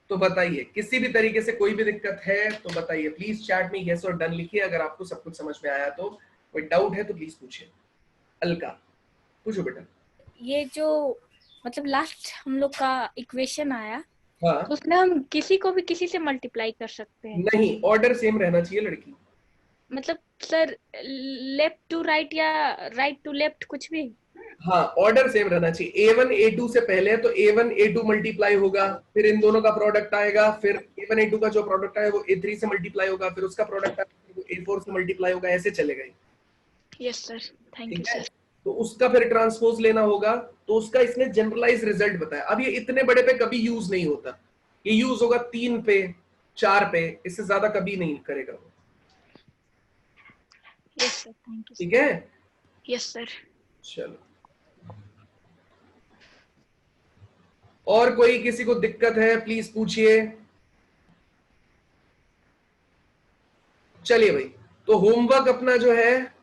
तो बताइए, किसी भी तरीके से कोई भी दिक्कत है तो बताइए प्लीज, चैट में यस और डन लिखिए अगर आपको सब कुछ समझ में आया तो, कोई डाउट है तो प्लीज पूछिए। अलका पूछो बेटा। ये जो मतलब लास्ट हम लोग का इक्वेशन आया, हाँ, तो उसमें हम किसी को भी किसी से मल्टीप्लाई कर सकते हैं? नहीं, ऑर्डर सेम रहना चाहिए लड़की। मतलब सर लेफ्ट टू राइट या राइट टू लेफ्ट कुछ भी? हाँ, ऑर्डर सेम रहना चाहिए। A1 A2 से पहले है तो A1 A2 मल्टीप्लाई होगा, फिर इन दोनों का प्रोडक्ट आएगा, फिर A1 A2 का जो प्रोडक्ट आएगा वो A3 से मल्टीप्लाई होगा, फिर उसका प्रोडक्ट आएगा वो A4 से मल्टीप्लाई होगा, ऐसे चलेगा। यस सर, थैंक यू ठीक है, सर। तो उसका फिर ट्रांसपोज लेना होगा, तो उसका इसने जनरलाइज रिजल्ट बताया। अब ये इतने बड़े पे कभी यूज नहीं होता, ये यूज होगा 3 पे 4 पे, इससे ज्यादा कभी नहीं करेगा वो। Yes sir, thank you. ठीक है, यस सर। चलो, और कोई किसी को दिक्कत है प्लीज पूछिए। चलिए भाई, तो होमवर्क अपना जो है,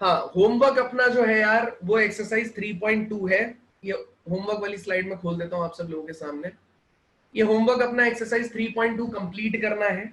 हाँ होमवर्क अपना जो है यार वो एक्सरसाइज 3.2 है। ये होमवर्क वाली स्लाइड में खोल देता हूं आप सब लोगों के सामने। ये होमवर्क अपना एक्सरसाइज 3.2 कंप्लीट करना है।